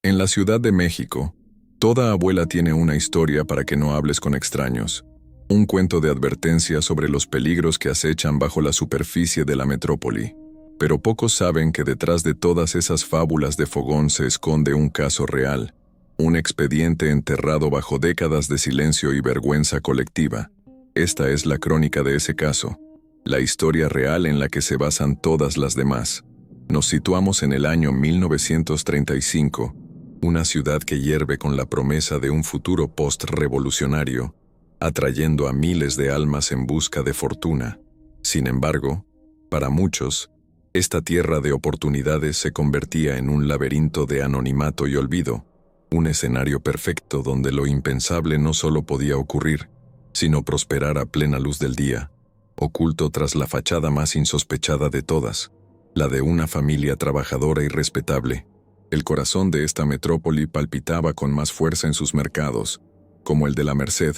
En la Ciudad de México, toda abuela tiene una historia para que no hables con extraños. Un cuento de advertencia sobre los peligros que acechan bajo la superficie de la metrópoli. Pero pocos saben que detrás de todas esas fábulas de fogón se esconde un caso real, un expediente enterrado bajo décadas de silencio y vergüenza colectiva. Esta es la crónica de ese caso, la historia real en la que se basan todas las demás. Nos situamos en el año 1935, una ciudad que hierve con la promesa de un futuro post-revolucionario, atrayendo a miles de almas en busca de fortuna. Sin embargo, para muchos, esta tierra de oportunidades se convertía en un laberinto de anonimato y olvido, un escenario perfecto donde lo impensable no solo podía ocurrir, sino prosperar a plena luz del día, oculto tras la fachada más insospechada de todas, la de una familia trabajadora y respetable. El corazón de esta metrópoli palpitaba con más fuerza en sus mercados, como el de la Merced,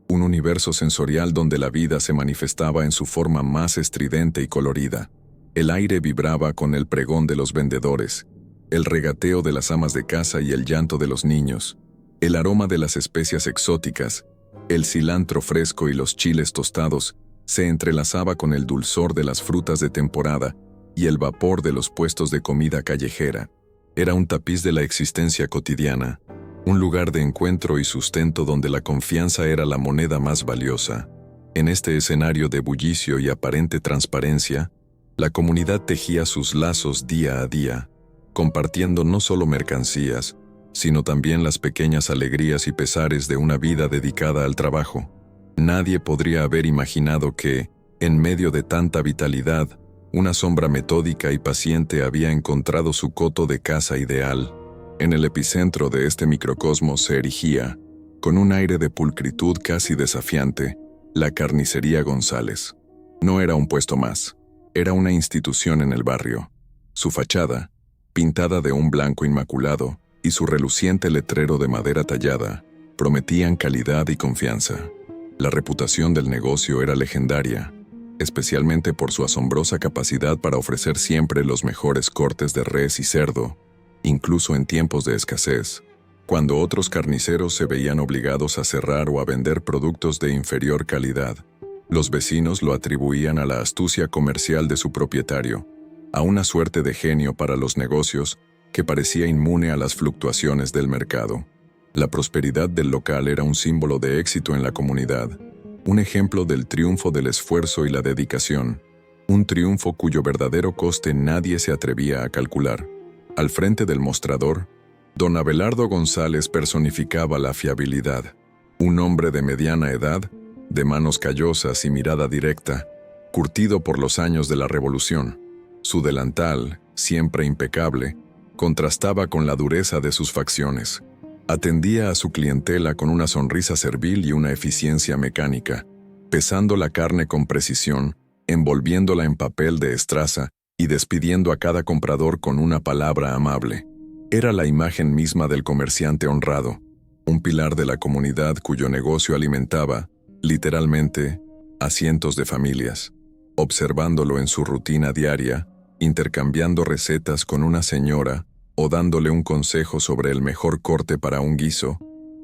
un universo sensorial donde la vida se manifestaba en su forma más estridente y colorida. El aire vibraba con el pregón de los vendedores, el regateo de las amas de casa y el llanto de los niños, el aroma de las especias exóticas, el cilantro fresco y los chiles tostados se entrelazaba con el dulzor de las frutas de temporada y el vapor de los puestos de comida callejera. Era un tapiz de la existencia cotidiana, un lugar de encuentro y sustento donde la confianza era la moneda más valiosa. En este escenario de bullicio y aparente transparencia, la comunidad tejía sus lazos día a día, compartiendo no solo mercancías, sino también las pequeñas alegrías y pesares de una vida dedicada al trabajo. Nadie podría haber imaginado que, en medio de tanta vitalidad, una sombra metódica y paciente había encontrado su coto de caza ideal. En el epicentro de este microcosmos se erigía, con un aire de pulcritud casi desafiante, la carnicería González. No era un puesto más, era una institución en el barrio. Su fachada, pintada de un blanco inmaculado, y su reluciente letrero de madera tallada, prometían calidad y confianza. La reputación del negocio era legendaria, especialmente por su asombrosa capacidad para ofrecer siempre los mejores cortes de res y cerdo, incluso en tiempos de escasez, cuando otros carniceros se veían obligados a cerrar o a vender productos de inferior calidad. Los vecinos lo atribuían a la astucia comercial de su propietario, a una suerte de genio para los negocios que parecía inmune a las fluctuaciones del mercado. La prosperidad del local era un símbolo de éxito en la comunidad, un ejemplo del triunfo del esfuerzo y la dedicación, un triunfo cuyo verdadero coste nadie se atrevía a calcular. Al frente del mostrador, don Abelardo González personificaba la fiabilidad, un hombre de mediana edad, de manos callosas y mirada directa, curtido por los años de la revolución. Su delantal, siempre impecable, contrastaba con la dureza de sus facciones. Atendía a su clientela con una sonrisa servil y una eficiencia mecánica, pesando la carne con precisión, envolviéndola en papel de estraza y despidiendo a cada comprador con una palabra amable. Era la imagen misma del comerciante honrado, un pilar de la comunidad cuyo negocio alimentaba, literalmente, a cientos de familias. Observándolo en su rutina diaria, intercambiando recetas con una señora o dándole un consejo sobre el mejor corte para un guiso,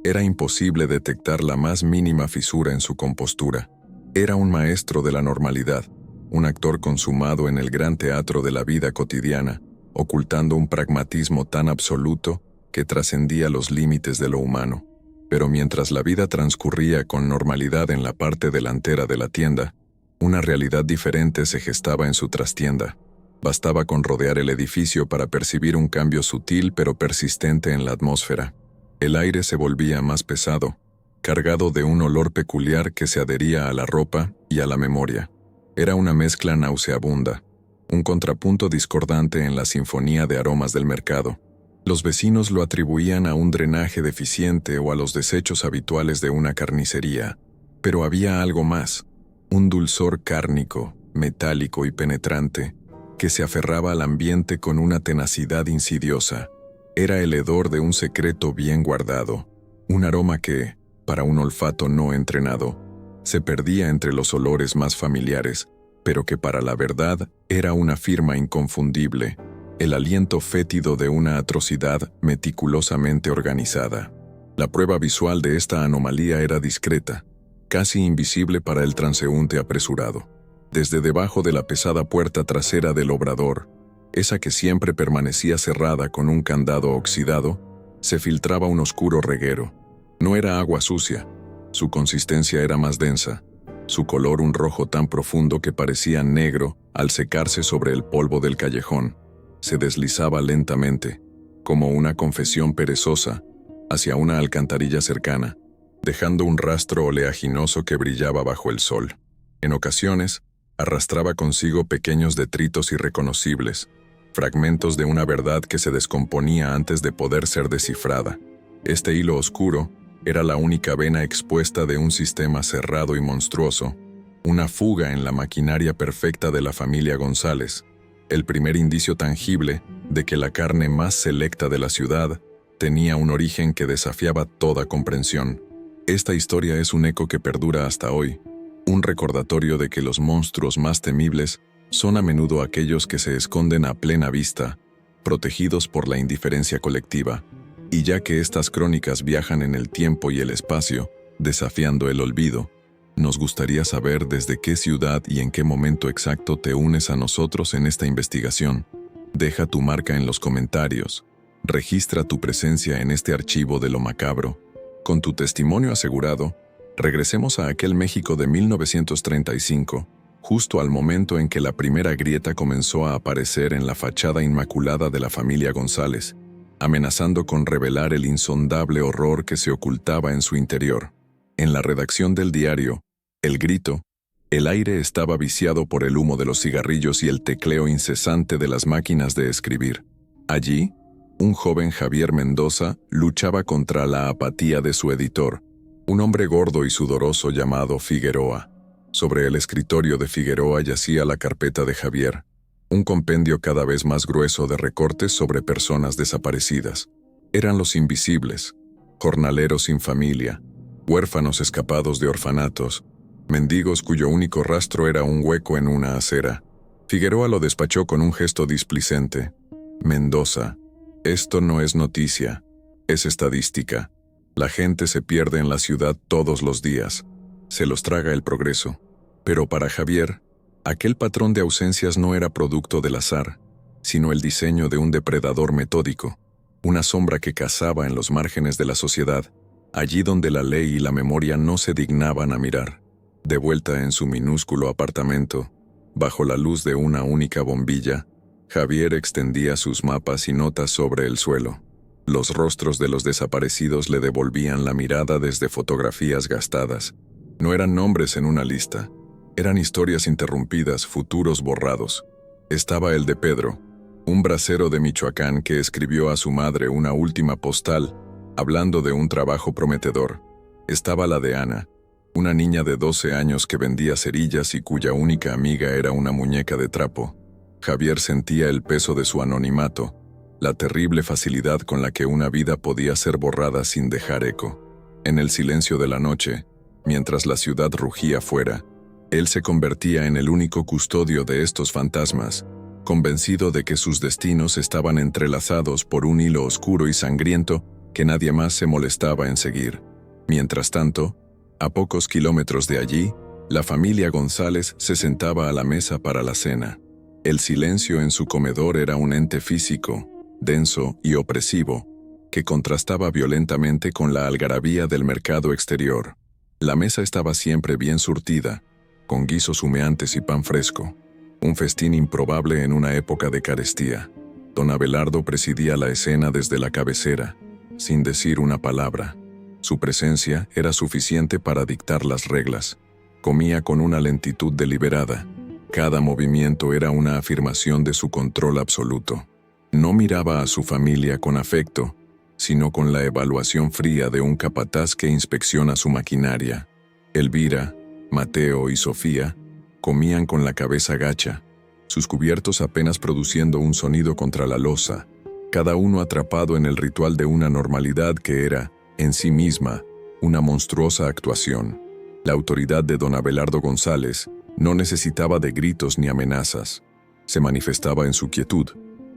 era imposible detectar la más mínima fisura en su compostura. Era un maestro de la normalidad, un actor consumado en el gran teatro de la vida cotidiana, ocultando un pragmatismo tan absoluto que trascendía los límites de lo humano. Pero mientras la vida transcurría con normalidad en la parte delantera de la tienda, una realidad diferente se gestaba en su trastienda. Bastaba con rodear el edificio para percibir un cambio sutil pero persistente en la atmósfera. El aire se volvía más pesado, cargado de un olor peculiar que se adhería a la ropa y a la memoria. Era una mezcla nauseabunda, un contrapunto discordante en la sinfonía de aromas del mercado. Los vecinos lo atribuían a un drenaje deficiente o a los desechos habituales de una carnicería, pero había algo más, un dulzor cárnico, metálico y penetrante, que se aferraba al ambiente con una tenacidad insidiosa. Era el hedor de un secreto bien guardado, un aroma que, para un olfato no entrenado, se perdía entre los olores más familiares, pero que para la verdad era una firma inconfundible, el aliento fétido de una atrocidad meticulosamente organizada. La prueba visual de esta anomalía era discreta, casi invisible para el transeúnte apresurado. Desde debajo de la pesada puerta trasera del obrador, esa que siempre permanecía cerrada con un candado oxidado, se filtraba un oscuro reguero. No era agua sucia, su consistencia era más densa, su color un rojo tan profundo que parecía negro al secarse sobre el polvo del callejón. Se deslizaba lentamente, como una confesión perezosa, hacia una alcantarilla cercana, dejando un rastro oleaginoso que brillaba bajo el sol. En ocasiones, arrastraba consigo pequeños detritos irreconocibles, fragmentos de una verdad que se descomponía antes de poder ser descifrada. Este hilo oscuro era la única vena expuesta de un sistema cerrado y monstruoso, una fuga en la maquinaria perfecta de la familia González, el primer indicio tangible de que la carne más selecta de la ciudad tenía un origen que desafiaba toda comprensión. Esta historia es un eco que perdura hasta hoy, un recordatorio de que los monstruos más temibles son a menudo aquellos que se esconden a plena vista, protegidos por la indiferencia colectiva. Y ya que estas crónicas viajan en el tiempo y el espacio, desafiando el olvido, nos gustaría saber desde qué ciudad y en qué momento exacto te unes a nosotros en esta investigación. Deja tu marca en los comentarios. Registra tu presencia en este archivo de lo macabro. Con tu testimonio asegurado, regresemos a aquel México de 1935, justo al momento en que la primera grieta comenzó a aparecer en la fachada inmaculada de la familia González, amenazando con revelar el insondable horror que se ocultaba en su interior. En la redacción del diario, El Grito, el aire estaba viciado por el humo de los cigarrillos y el tecleo incesante de las máquinas de escribir. Allí, un joven Javier Mendoza luchaba contra la apatía de su editor, un hombre gordo y sudoroso llamado Figueroa. Sobre el escritorio de Figueroa yacía la carpeta de Javier, un compendio cada vez más grueso de recortes sobre personas desaparecidas. Eran los invisibles, jornaleros sin familia, huérfanos escapados de orfanatos, mendigos cuyo único rastro era un hueco en una acera. Figueroa lo despachó con un gesto displicente. Mendoza, esto no es noticia, es estadística. La gente se pierde en la ciudad todos los días. Se los traga el progreso. Pero para Javier, aquel patrón de ausencias no era producto del azar, sino el diseño de un depredador metódico, una sombra que cazaba en los márgenes de la sociedad, allí donde la ley y la memoria no se dignaban a mirar. De vuelta en su minúsculo apartamento, bajo la luz de una única bombilla, Javier extendía sus mapas y notas sobre el suelo. Los rostros de los desaparecidos le devolvían la mirada desde fotografías gastadas. No eran nombres en una lista, eran historias interrumpidas, futuros borrados. Estaba el de Pedro, un bracero de Michoacán que escribió a su madre una última postal, hablando de un trabajo prometedor. Estaba la de Ana, una niña de 12 años que vendía cerillas y cuya única amiga era una muñeca de trapo. Javier sentía el peso de su anonimato, la terrible facilidad con la que una vida podía ser borrada sin dejar eco. En el silencio de la noche, mientras la ciudad rugía fuera, él se convertía en el único custodio de estos fantasmas, convencido de que sus destinos estaban entrelazados por un hilo oscuro y sangriento que nadie más se molestaba en seguir. Mientras tanto, a pocos kilómetros de allí, la familia González se sentaba a la mesa para la cena. El silencio en su comedor era un ente físico, denso y opresivo, que contrastaba violentamente con la algarabía del mercado exterior. La mesa estaba siempre bien surtida, con guisos humeantes y pan fresco, un festín improbable en una época de carestía. Don Abelardo presidía la escena desde la cabecera, sin decir una palabra. Su presencia era suficiente para dictar las reglas. Comía con una lentitud deliberada. Cada movimiento era una afirmación de su control absoluto. No miraba a su familia con afecto, sino con la evaluación fría de un capataz que inspecciona su maquinaria. Elvira, Mateo y Sofía comían con la cabeza gacha, sus cubiertos apenas produciendo un sonido contra la loza, cada uno atrapado en el ritual de una normalidad que era, en sí misma, una monstruosa actuación. La autoridad de don Abelardo González no necesitaba de gritos ni amenazas. Se manifestaba en su quietud,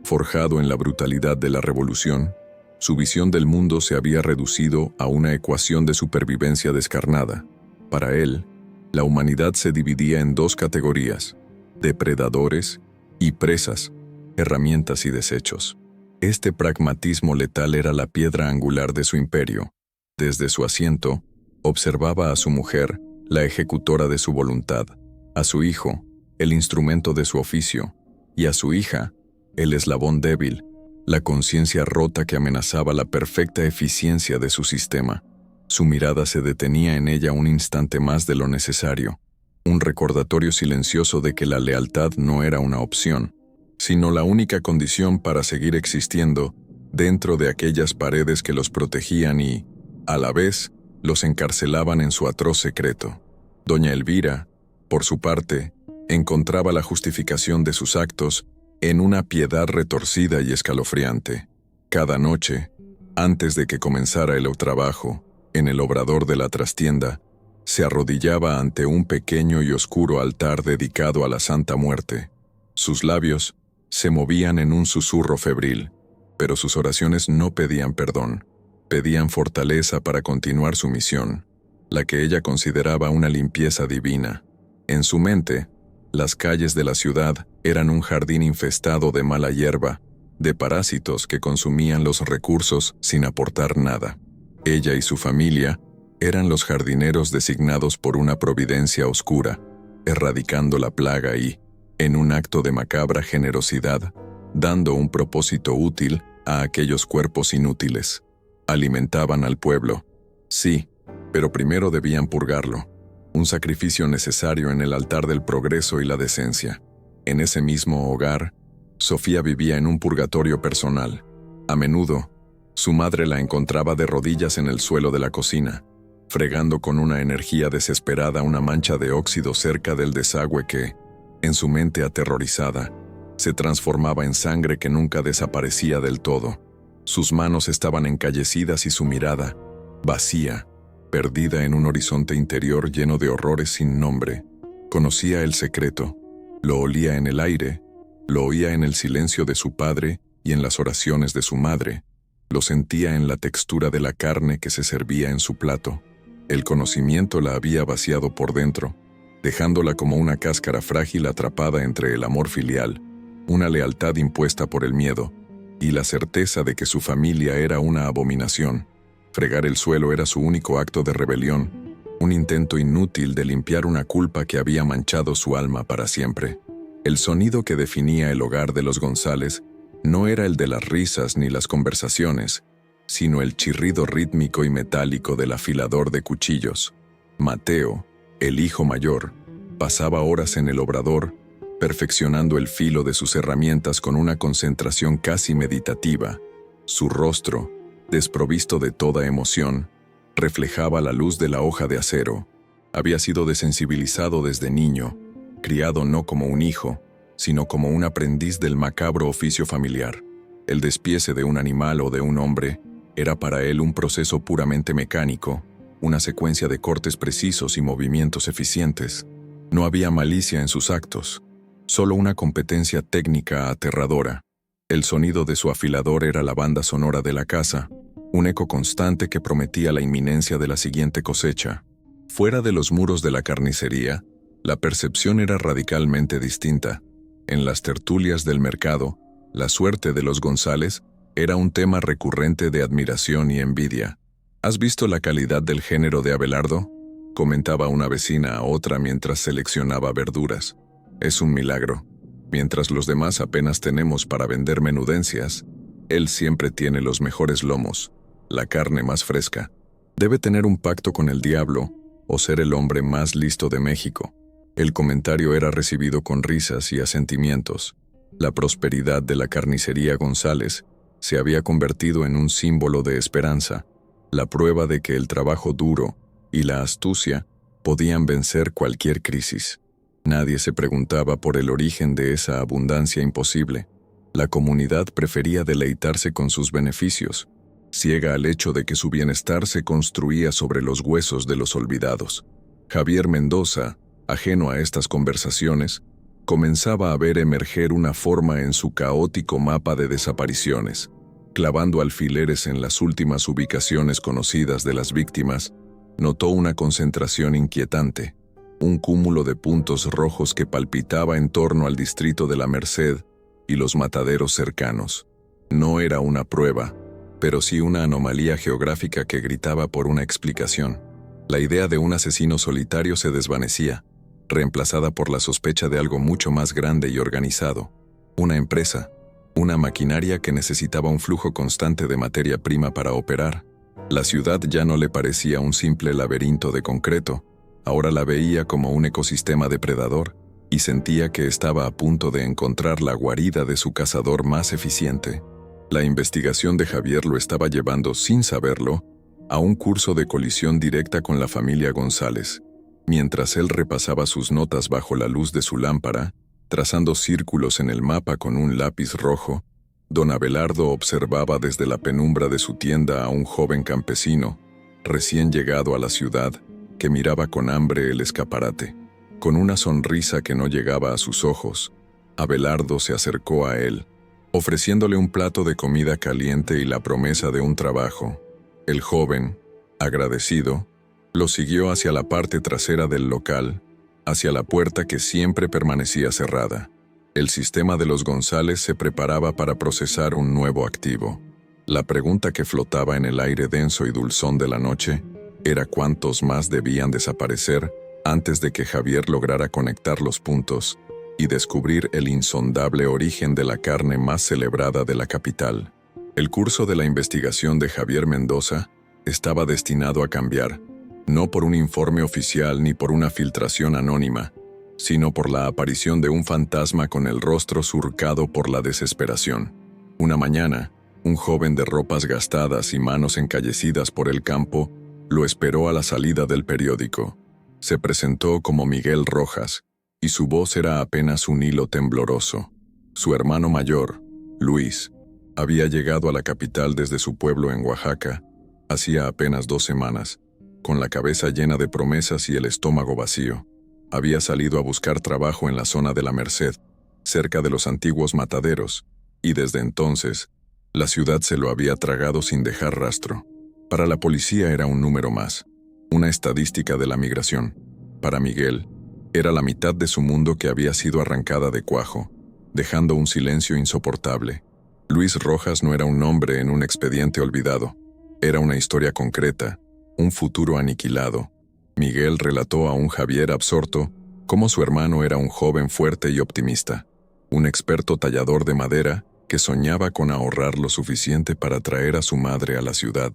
Forjado en la brutalidad de la revolución, su visión del mundo se había reducido a una ecuación de supervivencia descarnada. Para él, la humanidad se dividía en dos categorías: depredadores y presas, herramientas y desechos. Este pragmatismo letal era la piedra angular de su imperio. Desde su asiento, observaba a su mujer, la ejecutora de su voluntad, a su hijo, el instrumento de su oficio, y a su hija, el eslabón débil, la conciencia rota que amenazaba la perfecta eficiencia de su sistema. Su mirada se detenía en ella un instante más de lo necesario, un recordatorio silencioso de que la lealtad no era una opción, sino la única condición para seguir existiendo dentro de aquellas paredes que los protegían y, a la vez, los encarcelaban en su atroz secreto. Doña Elvira, por su parte, encontraba la justificación de sus actos en una piedad retorcida y escalofriante. Cada noche, antes de que comenzara el trabajo, en el obrador de la trastienda, se arrodillaba ante un pequeño y oscuro altar dedicado a la Santa Muerte. Sus labios se movían en un susurro febril, pero sus oraciones no pedían perdón, pedían fortaleza para continuar su misión, la que ella consideraba una limpieza divina. En su mente, las calles de la ciudad eran un jardín infestado de mala hierba, de parásitos que consumían los recursos sin aportar nada. Ella y su familia eran los jardineros designados por una providencia oscura, erradicando la plaga y, en un acto de macabra generosidad, dando un propósito útil a aquellos cuerpos inútiles. Alimentaban al pueblo, sí, pero primero debían purgarlo, un sacrificio necesario en el altar del progreso y la decencia. En ese mismo hogar, Sofía vivía en un purgatorio personal. A menudo, su madre la encontraba de rodillas en el suelo de la cocina, fregando con una energía desesperada una mancha de óxido cerca del desagüe que, en su mente aterrorizada, se transformaba en sangre que nunca desaparecía del todo. Sus manos estaban encallecidas y su mirada, vacía, perdida en un horizonte interior lleno de horrores sin nombre. Conocía el secreto, lo olía en el aire, lo oía en el silencio de su padre y en las oraciones de su madre, lo sentía en la textura de la carne que se servía en su plato. El conocimiento la había vaciado por dentro, dejándola como una cáscara frágil atrapada entre el amor filial, una lealtad impuesta por el miedo, y la certeza de que su familia era una abominación. Fregar el suelo era su único acto de rebelión, un intento inútil de limpiar una culpa que había manchado su alma para siempre. El sonido que definía el hogar de los González no era el de las risas ni las conversaciones, sino el chirrido rítmico y metálico del afilador de cuchillos. Mateo, el hijo mayor, pasaba horas en el obrador, perfeccionando el filo de sus herramientas con una concentración casi meditativa. Su rostro, desprovisto de toda emoción, reflejaba la luz de la hoja de acero. Había sido desensibilizado desde niño, criado no como un hijo, sino como un aprendiz del macabro oficio familiar. El despiece de un animal o de un hombre era para él un proceso puramente mecánico, una secuencia de cortes precisos y movimientos eficientes. No había malicia en sus actos, solo una competencia técnica aterradora. El sonido de su afilador era la banda sonora de la casa, un eco constante que prometía la inminencia de la siguiente cosecha. Fuera de los muros de la carnicería, la percepción era radicalmente distinta. En las tertulias del mercado, la suerte de los González era un tema recurrente de admiración y envidia. ¿Has visto la calidad del género de Abelardo?, comentaba una vecina a otra mientras seleccionaba verduras. Es un milagro. Mientras los demás apenas tenemos para vender menudencias, él siempre tiene los mejores lomos, la carne más fresca. Debe tener un pacto con el diablo o ser el hombre más listo de México. El comentario era recibido con risas y asentimientos. La prosperidad de la carnicería González se había convertido en un símbolo de esperanza, la prueba de que el trabajo duro y la astucia podían vencer cualquier crisis. Nadie se preguntaba por el origen de esa abundancia imposible. La comunidad prefería deleitarse con sus beneficios, ciega al hecho de que su bienestar se construía sobre los huesos de los olvidados. Javier Mendoza, ajeno a estas conversaciones, comenzaba a ver emerger una forma en su caótico mapa de desapariciones. Clavando alfileres en las últimas ubicaciones conocidas de las víctimas, notó una concentración inquietante, un cúmulo de puntos rojos que palpitaba en torno al distrito de la Merced y los mataderos cercanos. No era una prueba, pero sí una anomalía geográfica que gritaba por una explicación. La idea de un asesino solitario se desvanecía, reemplazada por la sospecha de algo mucho más grande y organizado. Una empresa, una maquinaria que necesitaba un flujo constante de materia prima para operar. La ciudad ya no le parecía un simple laberinto de concreto, ahora la veía como un ecosistema depredador y sentía que estaba a punto de encontrar la guarida de su cazador más eficiente. La investigación de Javier lo estaba llevando, sin saberlo, a un curso de colisión directa con la familia González. Mientras él repasaba sus notas bajo la luz de su lámpara, trazando círculos en el mapa con un lápiz rojo, don Abelardo observaba desde la penumbra de su tienda a un joven campesino, recién llegado a la ciudad, que miraba con hambre el escaparate. Con una sonrisa que no llegaba a sus ojos, Abelardo se acercó a él, ofreciéndole un plato de comida caliente y la promesa de un trabajo. El joven, agradecido, lo siguió hacia la parte trasera del local, hacia la puerta que siempre permanecía cerrada. El sistema de los González se preparaba para procesar un nuevo activo. La pregunta que flotaba en el aire denso y dulzón de la noche era cuántos más debían desaparecer antes de que Javier lograra conectar los puntos y descubrir el insondable origen de la carne más celebrada de la capital. El curso de la investigación de Javier Mendoza estaba destinado a cambiar, no por un informe oficial ni por una filtración anónima, sino por la aparición de un fantasma con el rostro surcado por la desesperación. Una mañana, un joven de ropas gastadas y manos encallecidas por el campo lo esperó a la salida del periódico. Se presentó como Miguel Rojas, y su voz era apenas un hilo tembloroso. Su hermano mayor, Luis, había llegado a la capital desde su pueblo en Oaxaca, hacía apenas 2 semanas, con la cabeza llena de promesas y el estómago vacío. Había salido a buscar trabajo en la zona de la Merced, cerca de los antiguos mataderos, y desde entonces, la ciudad se lo había tragado sin dejar rastro. Para la policía era un número más, una estadística de la migración. Para Miguel, era la mitad de su mundo que había sido arrancada de cuajo, dejando un silencio insoportable. Luis Rojas no era un nombre en un expediente olvidado, era una historia concreta, un futuro aniquilado. Miguel relató a un Javier absorto cómo su hermano era un joven fuerte y optimista, un experto tallador de madera que soñaba con ahorrar lo suficiente para traer a su madre a la ciudad.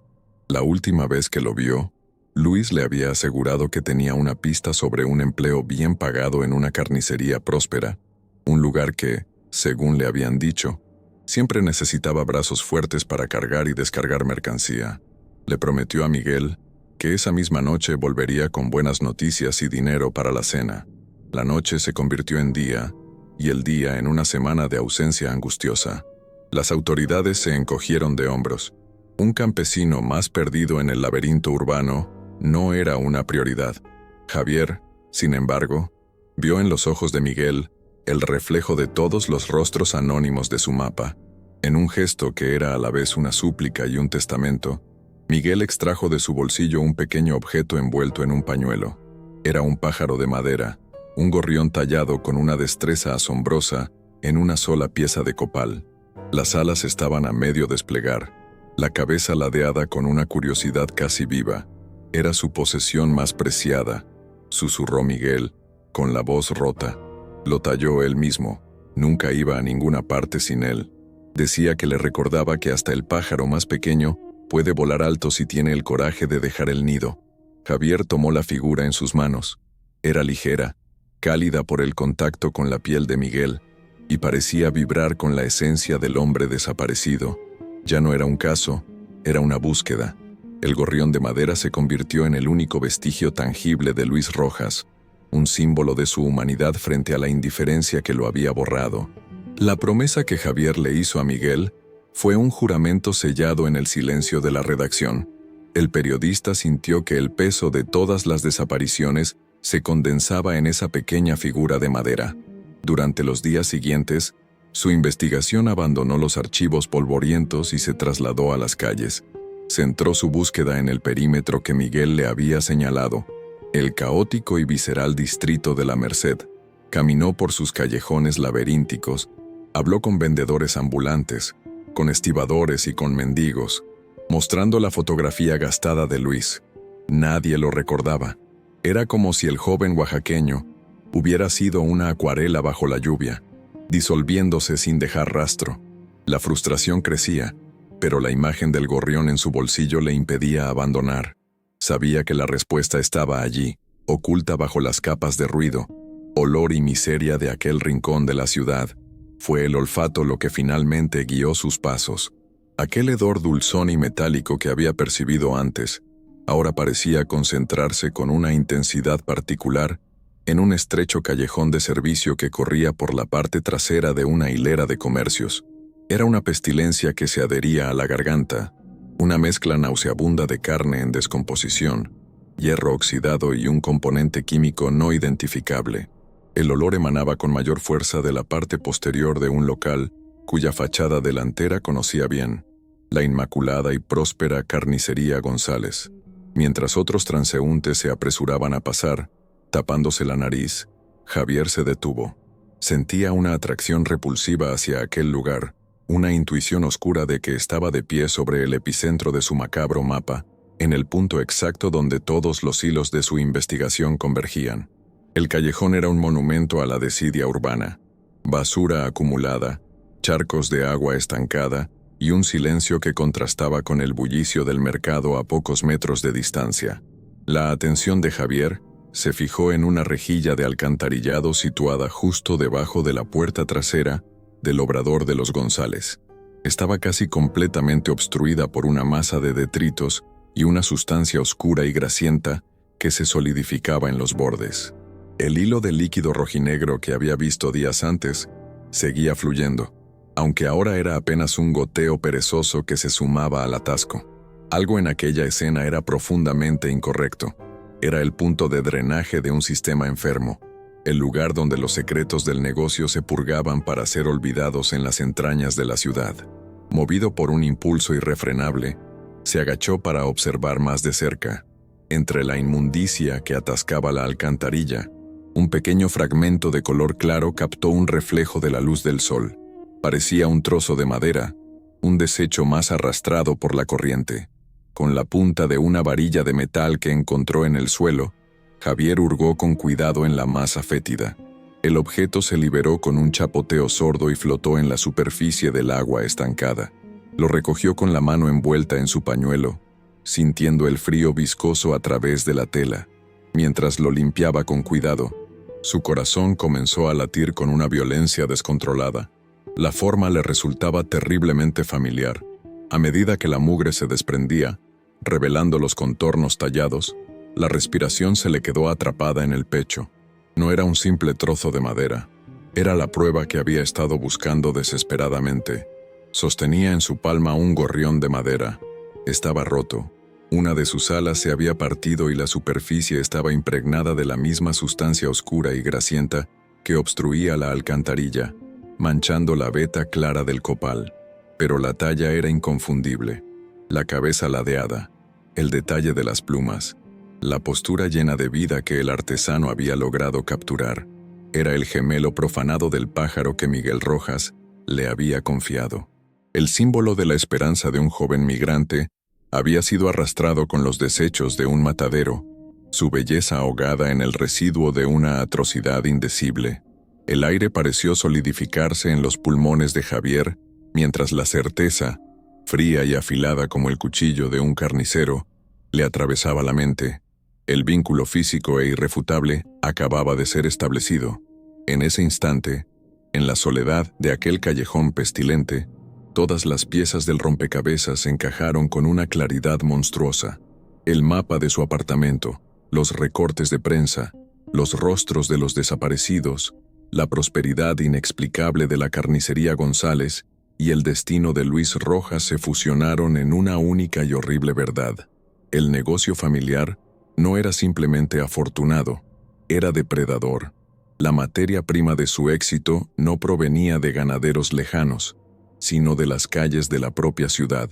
La última vez que lo vio, Luis le había asegurado que tenía una pista sobre un empleo bien pagado en una carnicería próspera, un lugar que, según le habían dicho, siempre necesitaba brazos fuertes para cargar y descargar mercancía. Le prometió a Miguel que esa misma noche volvería con buenas noticias y dinero para la cena. La noche se convirtió en día, y el día en una semana de ausencia angustiosa. Las autoridades se encogieron de hombros. Un campesino más perdido en el laberinto urbano no era una prioridad. Javier, sin embargo, vio en los ojos de Miguel el reflejo de todos los rostros anónimos de su mapa. En un gesto que era a la vez una súplica y un testamento, Miguel extrajo de su bolsillo un pequeño objeto envuelto en un pañuelo. Era un pájaro de madera, un gorrión tallado con una destreza asombrosa en una sola pieza de copal. Las alas estaban a medio desplegar, la cabeza ladeada con una curiosidad casi viva. Era su posesión más preciada, susurró Miguel, con la voz rota. Lo talló él mismo, nunca iba a ninguna parte sin él. Decía que le recordaba que hasta el pájaro más pequeño puede volar alto si tiene el coraje de dejar el nido. Javier tomó la figura en sus manos. Era ligera, cálida por el contacto con la piel de Miguel, y parecía vibrar con la esencia del hombre desaparecido. Ya no era un caso, era una búsqueda. El gorrión de madera se convirtió en el único vestigio tangible de Luis Rojas, un símbolo de su humanidad frente a la indiferencia que lo había borrado. La promesa que Javier le hizo a Miguel fue un juramento sellado en el silencio de la redacción. El periodista sintió que el peso de todas las desapariciones se condensaba en esa pequeña figura de madera. Durante los días siguientes, su investigación abandonó los archivos polvorientos y se trasladó a las calles. Centró su búsqueda en el perímetro que Miguel le había señalado, el caótico y visceral distrito de la Merced. Caminó por sus callejones laberínticos, habló con vendedores ambulantes, con estibadores y con mendigos, mostrando la fotografía gastada de Luis. Nadie lo recordaba. Era como si el joven oaxaqueño hubiera sido una acuarela bajo la lluvia, disolviéndose sin dejar rastro. La frustración crecía, pero la imagen del gorrión en su bolsillo le impedía abandonar. Sabía que la respuesta estaba allí, oculta bajo las capas de ruido, olor y miseria de aquel rincón de la ciudad. Fue el olfato lo que finalmente guió sus pasos. Aquel hedor dulzón y metálico que había percibido antes, ahora parecía concentrarse con una intensidad particular en un estrecho callejón de servicio que corría por la parte trasera de una hilera de comercios. Era una pestilencia que se adhería a la garganta, una mezcla nauseabunda de carne en descomposición, hierro oxidado y un componente químico no identificable. El olor emanaba con mayor fuerza de la parte posterior de un local cuya fachada delantera conocía bien, la inmaculada y próspera Carnicería González. Mientras otros transeúntes se apresuraban a pasar, tapándose la nariz, Javier se detuvo. Sentía una atracción repulsiva hacia aquel lugar, una intuición oscura de que estaba de pie sobre el epicentro de su macabro mapa, en el punto exacto donde todos los hilos de su investigación convergían. El callejón era un monumento a la desidia urbana, basura acumulada, charcos de agua estancada y un silencio que contrastaba con el bullicio del mercado a pocos metros de distancia. La atención de Javier se fijó en una rejilla de alcantarillado situada justo debajo de la puerta trasera del obrador de los González. Estaba casi completamente obstruida por una masa de detritos y una sustancia oscura y grasienta que se solidificaba en los bordes. El hilo de líquido rojinegro que había visto días antes seguía fluyendo, aunque ahora era apenas un goteo perezoso que se sumaba al atasco. Algo en aquella escena era profundamente incorrecto. Era el punto de drenaje de un sistema enfermo, el lugar donde los secretos del negocio se purgaban para ser olvidados en las entrañas de la ciudad. Movido por un impulso irrefrenable, se agachó para observar más de cerca. Entre la inmundicia que atascaba la alcantarilla, un pequeño fragmento de color claro captó un reflejo de la luz del sol. Parecía un trozo de madera, un desecho más arrastrado por la corriente. Con la punta de una varilla de metal que encontró en el suelo, Javier hurgó con cuidado en la masa fétida. El objeto se liberó con un chapoteo sordo y flotó en la superficie del agua estancada. Lo recogió con la mano envuelta en su pañuelo, sintiendo el frío viscoso a través de la tela. Mientras lo limpiaba con cuidado, su corazón comenzó a latir con una violencia descontrolada. La forma le resultaba terriblemente familiar. A medida que la mugre se desprendía, revelando los contornos tallados, la respiración se le quedó atrapada en el pecho. No era un simple trozo de madera. Era la prueba que había estado buscando desesperadamente. Sostenía en su palma un gorrión de madera. Estaba roto. Una de sus alas se había partido y la superficie estaba impregnada de la misma sustancia oscura y grasienta que obstruía la alcantarilla, manchando la veta clara del copal. Pero la talla era inconfundible. La cabeza ladeada, el detalle de las plumas, la postura llena de vida que el artesano había logrado capturar. Era el gemelo profanado del pájaro que Miguel Rojas le había confiado. El símbolo de la esperanza de un joven migrante había sido arrastrado con los desechos de un matadero, su belleza ahogada en el residuo de una atrocidad indecible. El aire pareció solidificarse en los pulmones de Javier, mientras la certeza, fría y afilada como el cuchillo de un carnicero, le atravesaba la mente. El vínculo físico e irrefutable acababa de ser establecido. En ese instante, en la soledad de aquel callejón pestilente, todas las piezas del rompecabezas encajaron con una claridad monstruosa. El mapa de su apartamento, los recortes de prensa, los rostros de los desaparecidos, la prosperidad inexplicable de la Carnicería González y el destino de Luis Rojas se fusionaron en una única y horrible verdad. El negocio familiar no era simplemente afortunado, era depredador. La materia prima de su éxito no provenía de ganaderos lejanos, sino de las calles de la propia ciudad,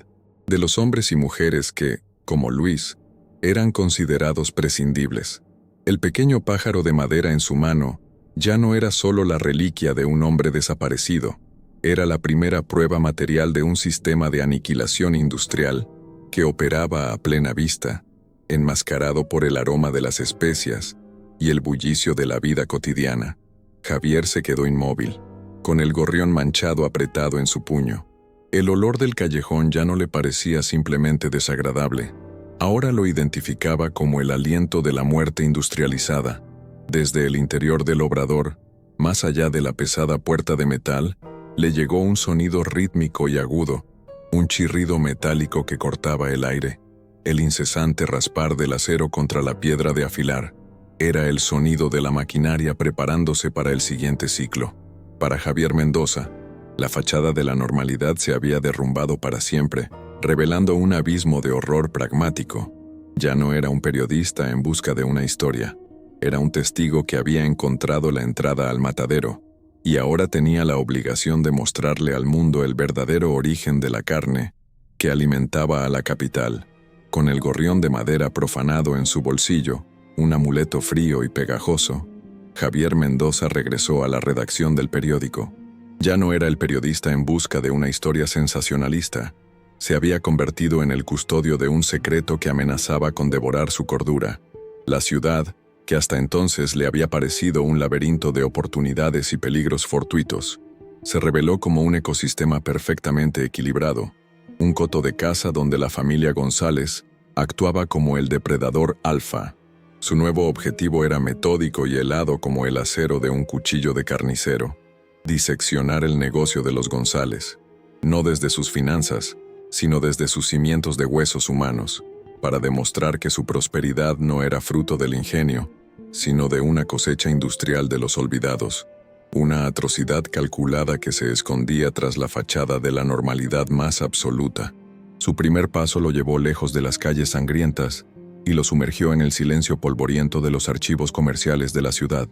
de los hombres y mujeres que, como Luis, eran considerados prescindibles. El pequeño pájaro de madera en su mano ya no era solo la reliquia de un hombre desaparecido, era la primera prueba material de un sistema de aniquilación industrial que operaba a plena vista, enmascarado por el aroma de las especias y el bullicio de la vida cotidiana. Javier se quedó inmóvil, con el gorrión manchado apretado en su puño. El olor del callejón ya no le parecía simplemente desagradable. Ahora lo identificaba como el aliento de la muerte industrializada. Desde el interior del obrador, más allá de la pesada puerta de metal, le llegó un sonido rítmico y agudo, un chirrido metálico que cortaba el aire. El incesante raspar del acero contra la piedra de afilar era el sonido de la maquinaria preparándose para el siguiente ciclo. Para Javier Mendoza, la fachada de la normalidad se había derrumbado para siempre, revelando un abismo de horror pragmático. Ya no era un periodista en busca de una historia, era un testigo que había encontrado la entrada al matadero, y ahora tenía la obligación de mostrarle al mundo el verdadero origen de la carne que alimentaba a la capital. Con el gorrión de madera profanado en su bolsillo, un amuleto frío y pegajoso, Javier Mendoza regresó a la redacción del periódico. Ya no era el periodista en busca de una historia sensacionalista, se había convertido en el custodio de un secreto que amenazaba con devorar su cordura. La ciudad, que hasta entonces le había parecido un laberinto de oportunidades y peligros fortuitos, se reveló como un ecosistema perfectamente equilibrado, un coto de caza donde la familia González actuaba como el depredador alfa. Su nuevo objetivo era metódico y helado como el acero de un cuchillo de carnicero: diseccionar el negocio de los González, no desde sus finanzas, sino desde sus cimientos de huesos humanos, para demostrar que su prosperidad no era fruto del ingenio, sino de una cosecha industrial de los olvidados, una atrocidad calculada que se escondía tras la fachada de la normalidad más absoluta. Su primer paso lo llevó lejos de las calles sangrientas y lo sumergió en el silencio polvoriento de los archivos comerciales de la ciudad.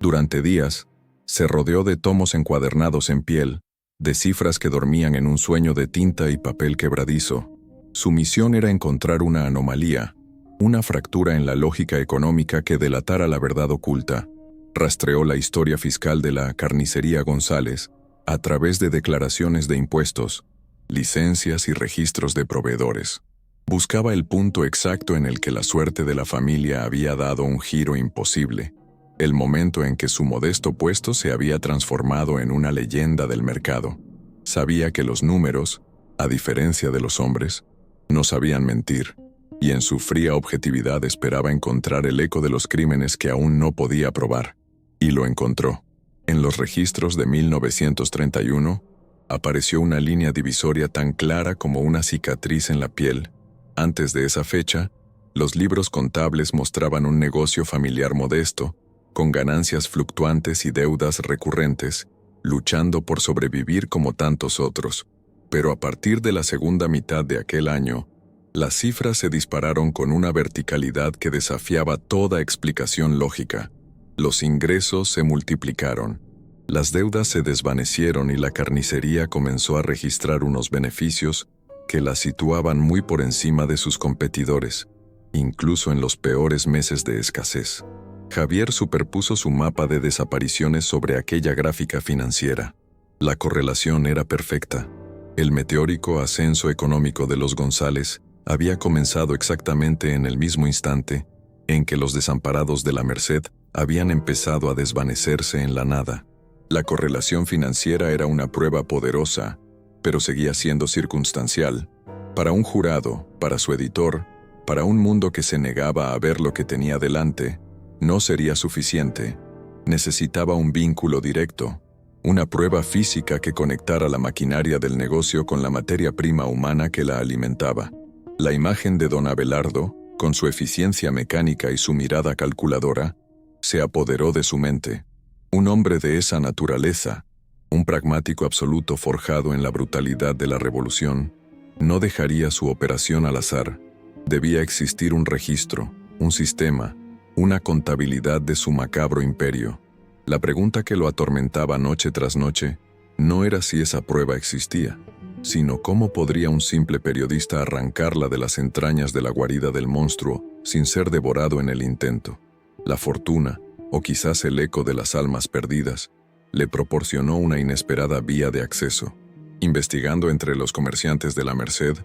Durante días, se rodeó de tomos encuadernados en piel, de cifras que dormían en un sueño de tinta y papel quebradizo. Su misión era encontrar una anomalía, una fractura en la lógica económica que delatara la verdad oculta. Rastreó la historia fiscal de la carnicería González a través de declaraciones de impuestos, licencias y registros de proveedores. Buscaba el punto exacto en el que la suerte de la familia había dado un giro imposible, el momento en que su modesto puesto se había transformado en una leyenda del mercado. Sabía que los números, a diferencia de los hombres, no sabían mentir, y en su fría objetividad esperaba encontrar el eco de los crímenes que aún no podía probar. Y lo encontró. En los registros de 1931, apareció una línea divisoria tan clara como una cicatriz en la piel. Antes de esa fecha, los libros contables mostraban un negocio familiar modesto, con ganancias fluctuantes y deudas recurrentes, luchando por sobrevivir como tantos otros. Pero a partir de la segunda mitad de aquel año, las cifras se dispararon con una verticalidad que desafiaba toda explicación lógica. Los ingresos se multiplicaron, las deudas se desvanecieron y la carnicería comenzó a registrar unos beneficios que la situaban muy por encima de sus competidores, incluso en los peores meses de escasez. Javier superpuso su mapa de desapariciones sobre aquella gráfica financiera. La correlación era perfecta. El meteórico ascenso económico de los González había comenzado exactamente en el mismo instante en que los desamparados de la Merced habían empezado a desvanecerse en la nada. La correlación financiera era una prueba poderosa, pero seguía siendo circunstancial. Para un jurado, para su editor, para un mundo que se negaba a ver lo que tenía delante, no sería suficiente. Necesitaba un vínculo directo, una prueba física que conectara la maquinaria del negocio con la materia prima humana que la alimentaba. La imagen de don Abelardo, con su eficiencia mecánica y su mirada calculadora, se apoderó de su mente. Un hombre de esa naturaleza, un pragmático absoluto forjado en la brutalidad de la revolución, no dejaría su operación al azar. Debía existir un registro, un sistema, una contabilidad de su macabro imperio. La pregunta que lo atormentaba noche tras noche no era si esa prueba existía, sino cómo podría un simple periodista arrancarla de las entrañas de la guarida del monstruo sin ser devorado en el intento. La fortuna, o quizás el eco de las almas perdidas, le proporcionó una inesperada vía de acceso. Investigando entre los comerciantes de la Merced,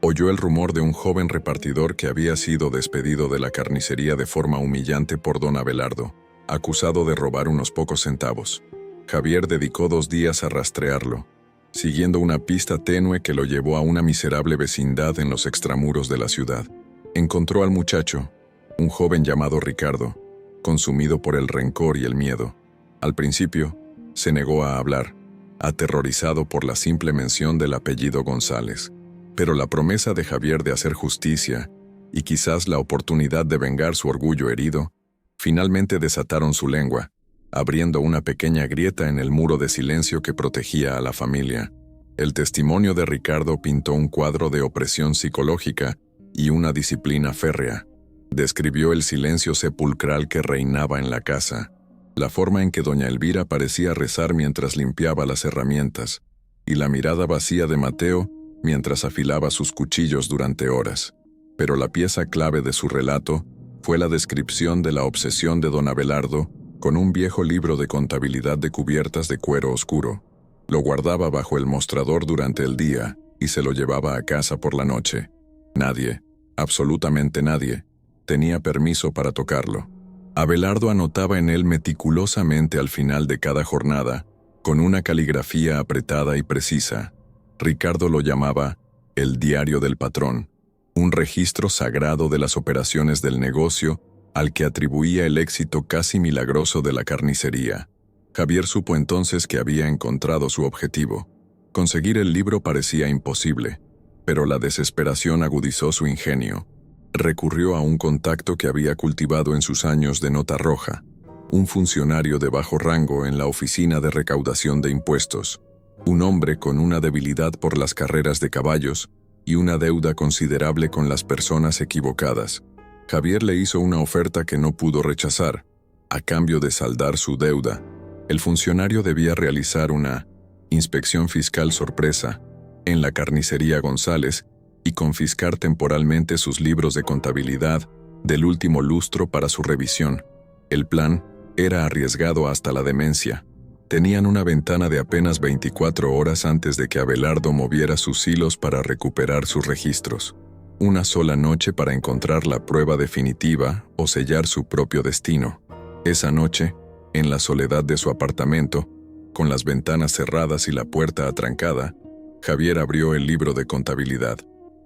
oyó el rumor de un joven repartidor que había sido despedido de la carnicería de forma humillante por don Abelardo, acusado de robar unos pocos centavos. Javier dedicó 2 días a rastrearlo, siguiendo una pista tenue que lo llevó a una miserable vecindad en los extramuros de la ciudad. Encontró al muchacho, un joven llamado Ricardo, consumido por el rencor y el miedo. Al principio, se negó a hablar, aterrorizado por la simple mención del apellido González. Pero la promesa de Javier de hacer justicia, y quizás la oportunidad de vengar su orgullo herido, finalmente desataron su lengua, abriendo una pequeña grieta en el muro de silencio que protegía a la familia. El testimonio de Ricardo pintó un cuadro de opresión psicológica y una disciplina férrea. Describió el silencio sepulcral que reinaba en la casa, la forma en que doña Elvira parecía rezar mientras limpiaba las herramientas, y la mirada vacía de Mateo mientras afilaba sus cuchillos durante horas. Pero la pieza clave de su relato fue la descripción de la obsesión de don Abelardo con un viejo libro de contabilidad de cubiertas de cuero oscuro. Lo guardaba bajo el mostrador durante el día y se lo llevaba a casa por la noche. Nadie, absolutamente nadie, tenía permiso para tocarlo. Abelardo anotaba en él meticulosamente al final de cada jornada, con una caligrafía apretada y precisa. Ricardo lo llamaba el diario del patrón, un registro sagrado de las operaciones del negocio al que atribuía el éxito casi milagroso de la carnicería. Javier supo entonces que había encontrado su objetivo. Conseguir el libro parecía imposible, pero la desesperación agudizó su ingenio. Recurrió a un contacto que había cultivado en sus años de nota roja, un funcionario de bajo rango en la oficina de recaudación de impuestos, un hombre con una debilidad por las carreras de caballos y una deuda considerable con las personas equivocadas. Javier le hizo una oferta que no pudo rechazar. A cambio de saldar su deuda, el funcionario debía realizar una inspección fiscal sorpresa en la carnicería González y confiscar temporalmente sus libros de contabilidad del último lustro para su revisión. El plan era arriesgado hasta la demencia. Tenían una ventana de apenas 24 horas antes de que Abelardo moviera sus hilos para recuperar sus registros. Una sola noche para encontrar la prueba definitiva o sellar su propio destino. Esa noche, en la soledad de su apartamento, con las ventanas cerradas y la puerta atrancada, Javier abrió el libro de contabilidad.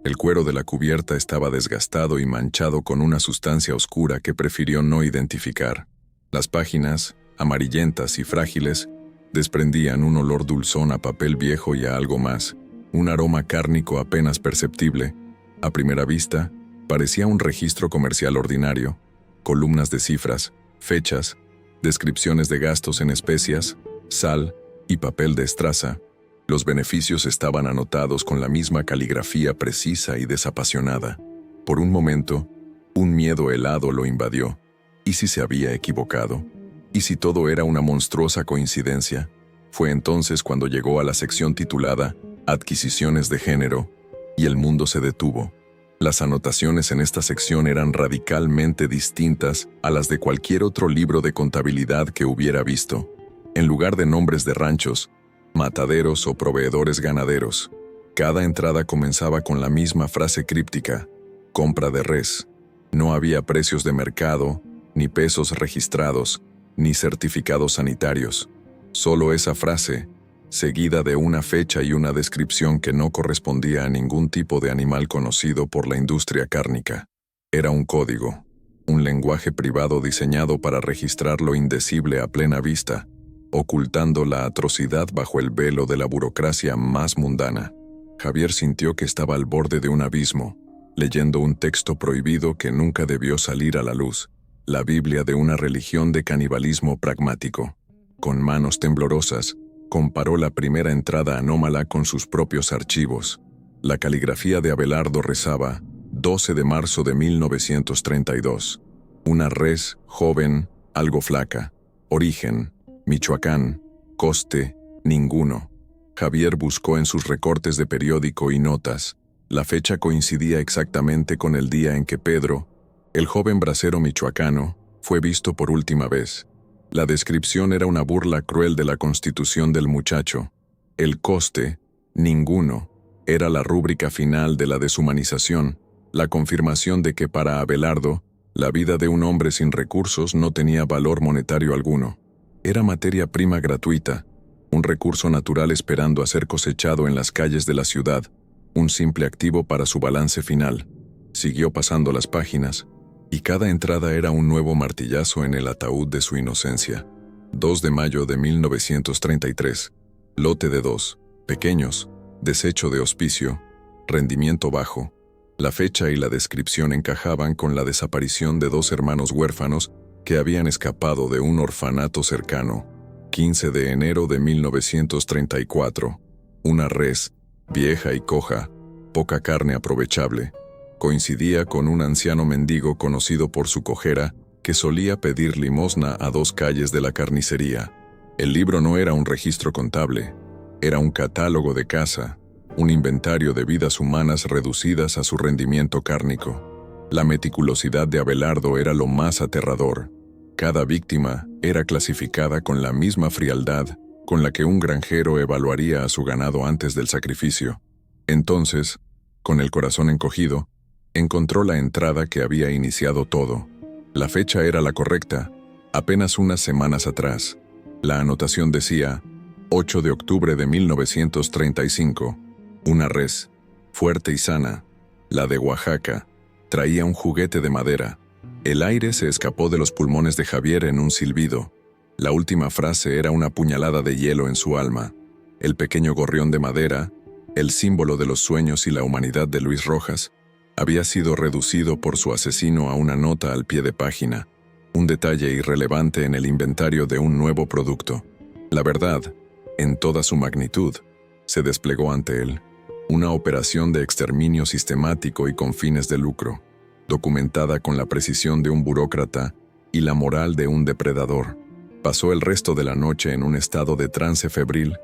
El cuero de la cubierta estaba desgastado y manchado con una sustancia oscura que prefirió no identificar. Las páginas, amarillentas y frágiles, desprendían un olor dulzón a papel viejo y a algo más, un aroma cárnico apenas perceptible. A primera vista, parecía un registro comercial ordinario, columnas de cifras, fechas, descripciones de gastos en especias, sal y papel de estraza. Los beneficios estaban anotados con la misma caligrafía precisa y desapasionada. Por un momento, un miedo helado lo invadió. ¿Y si se había equivocado? ¿Y si todo era una monstruosa coincidencia? Fue entonces cuando llegó a la sección titulada Adquisiciones de género, y el mundo se detuvo. Las anotaciones en esta sección eran radicalmente distintas a las de cualquier otro libro de contabilidad que hubiera visto. En lugar de nombres de ranchos, mataderos o proveedores ganaderos, cada entrada comenzaba con la misma frase críptica: compra de res. No había precios de mercado, ni pesos registrados, ni certificados sanitarios. Solo esa frase, seguida de una fecha y una descripción que no correspondía a ningún tipo de animal conocido por la industria cárnica. Era un código, un lenguaje privado diseñado para registrar lo indecible a plena vista, ocultando la atrocidad bajo el velo de la burocracia más mundana. Javier sintió que estaba al borde de un abismo, leyendo un texto prohibido que nunca debió salir a la luz, la Biblia de una religión de canibalismo pragmático. Con manos temblorosas, comparó la primera entrada anómala con sus propios archivos. La caligrafía de Abelardo rezaba: 12 de marzo de 1932. Una res, joven, algo flaca. Origen: Michoacán, coste, ninguno. Javier buscó en sus recortes de periódico y notas. La fecha coincidía exactamente con el día en que Pedro, el joven bracero michoacano, fue visto por última vez. La descripción era una burla cruel de la constitución del muchacho. El coste, ninguno, era la rúbrica final de la deshumanización, la confirmación de que para Abelardo, la vida de un hombre sin recursos no tenía valor monetario alguno. Era materia prima gratuita, un recurso natural esperando a ser cosechado en las calles de la ciudad, un simple activo para su balance final. Siguió pasando las páginas, y cada entrada era un nuevo martillazo en el ataúd de su inocencia. 2 de mayo de 1933. Lote de 2. Pequeños. Desecho de hospicio. Rendimiento bajo. La fecha y la descripción encajaban con la desaparición de 2 hermanos huérfanos que habían escapado de un orfanato cercano. 15 de enero de 1934. Una res, vieja y coja, poca carne aprovechable. Coincidía con un anciano mendigo conocido por su cojera que solía pedir limosna a 2 calles de la carnicería. El libro no era un registro contable, era un catálogo de caza, un inventario de vidas humanas reducidas a su rendimiento cárnico. La meticulosidad de Abelardo era lo más aterrador. Cada víctima era clasificada con la misma frialdad con la que un granjero evaluaría a su ganado antes del sacrificio. Entonces, con el corazón encogido, encontró la entrada que había iniciado todo. La fecha era la correcta, apenas unas semanas atrás. La anotación decía, 8 de octubre de 1935. Una res, fuerte y sana, la de Oaxaca, traía un juguete de madera. El aire se escapó de los pulmones de Javier en un silbido. La última frase era una puñalada de hielo en su alma. El pequeño gorrión de madera, el símbolo de los sueños y la humanidad de Luis Rojas, había sido reducido por su asesino a una nota al pie de página, un detalle irrelevante en el inventario de un nuevo producto. La verdad, en toda su magnitud, se desplegó ante él. Una operación de exterminio sistemático y con fines de lucro, documentada con la precisión de un burócrata y la moral de un depredador. Pasó el resto de la noche en un estado de trance febril,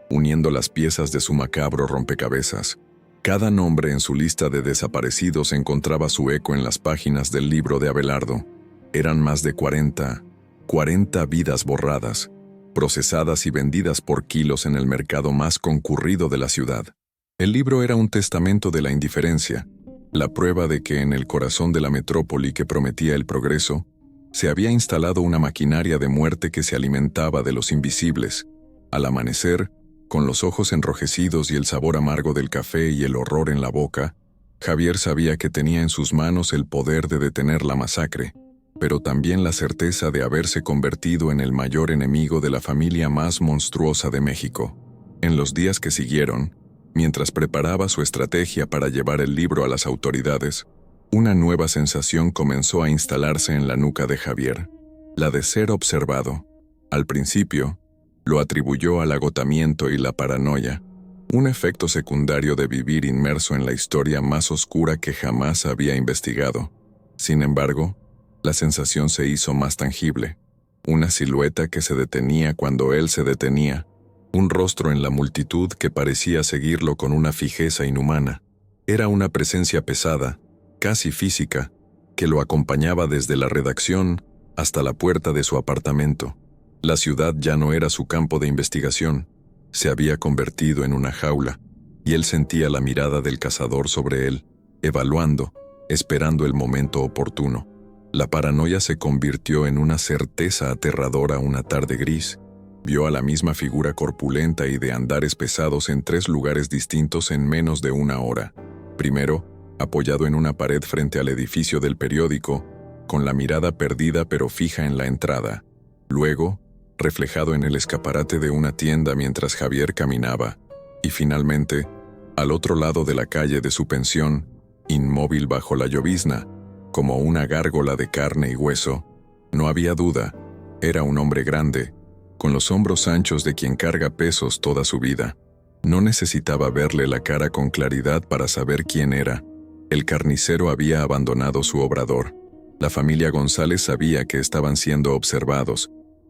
uniendo las piezas de su macabro rompecabezas. Cada nombre en su lista de desaparecidos encontraba su eco en las páginas del libro de Abelardo. Eran más de 40 vidas borradas, procesadas y vendidas por kilos en el mercado más concurrido de la ciudad. El libro era un testamento de la indiferencia, la prueba de que en el corazón de la metrópoli que prometía el progreso, se había instalado una maquinaria de muerte que se alimentaba de los invisibles. Al amanecer, con los ojos enrojecidos y el sabor amargo del café y el horror en la boca, Javier sabía que tenía en sus manos el poder de detener la masacre, pero también la certeza de haberse convertido en el mayor enemigo de la familia más monstruosa de México. En los días que siguieron, mientras preparaba su estrategia para llevar el libro a las autoridades, una nueva sensación comenzó a instalarse en la nuca de Javier, la de ser observado. Al principio, lo atribuyó al agotamiento y la paranoia, un efecto secundario de vivir inmerso en la historia más oscura que jamás había investigado. Sin embargo, la sensación se hizo más tangible, una silueta que se detenía cuando él se detenía, un rostro en la multitud que parecía seguirlo con una fijeza inhumana. Era una presencia pesada, casi física, que lo acompañaba desde la redacción hasta la puerta de su apartamento. La ciudad ya no era su campo de investigación, se había convertido en una jaula, y él sentía la mirada del cazador sobre él, evaluando, esperando el momento oportuno. La paranoia se convirtió en una certeza aterradora una tarde gris. Vio a la misma figura corpulenta y de andares pesados en 3 lugares distintos en menos de una hora. Primero, apoyado en una pared frente al edificio del periódico, con la mirada perdida pero fija en la entrada. Luego, reflejado en el escaparate de una tienda mientras Javier caminaba. Y finalmente, al otro lado de la calle de su pensión, inmóvil bajo la llovizna, como una gárgola de carne y hueso. No había duda, era un hombre grande, con los hombros anchos de quien carga pesos toda su vida. No necesitaba verle la cara con claridad para saber quién era. El carnicero había abandonado su obrador. La familia González sabía que estaban siendo observados,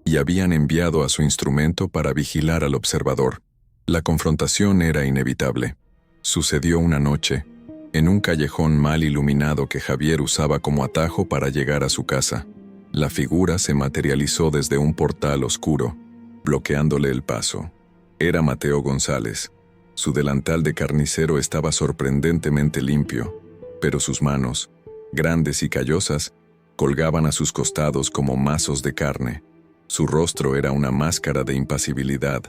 y habían enviado a su instrumento para vigilar al observador. La confrontación era inevitable. Sucedió una noche, en un callejón mal iluminado que Javier usaba como atajo para llegar a su casa. La figura se materializó desde un portal oscuro, bloqueándole el paso. Era Mateo González. Su delantal de carnicero estaba sorprendentemente limpio, pero sus manos, grandes y callosas, colgaban a sus costados como mazos de carne. Su rostro era una máscara de impasibilidad,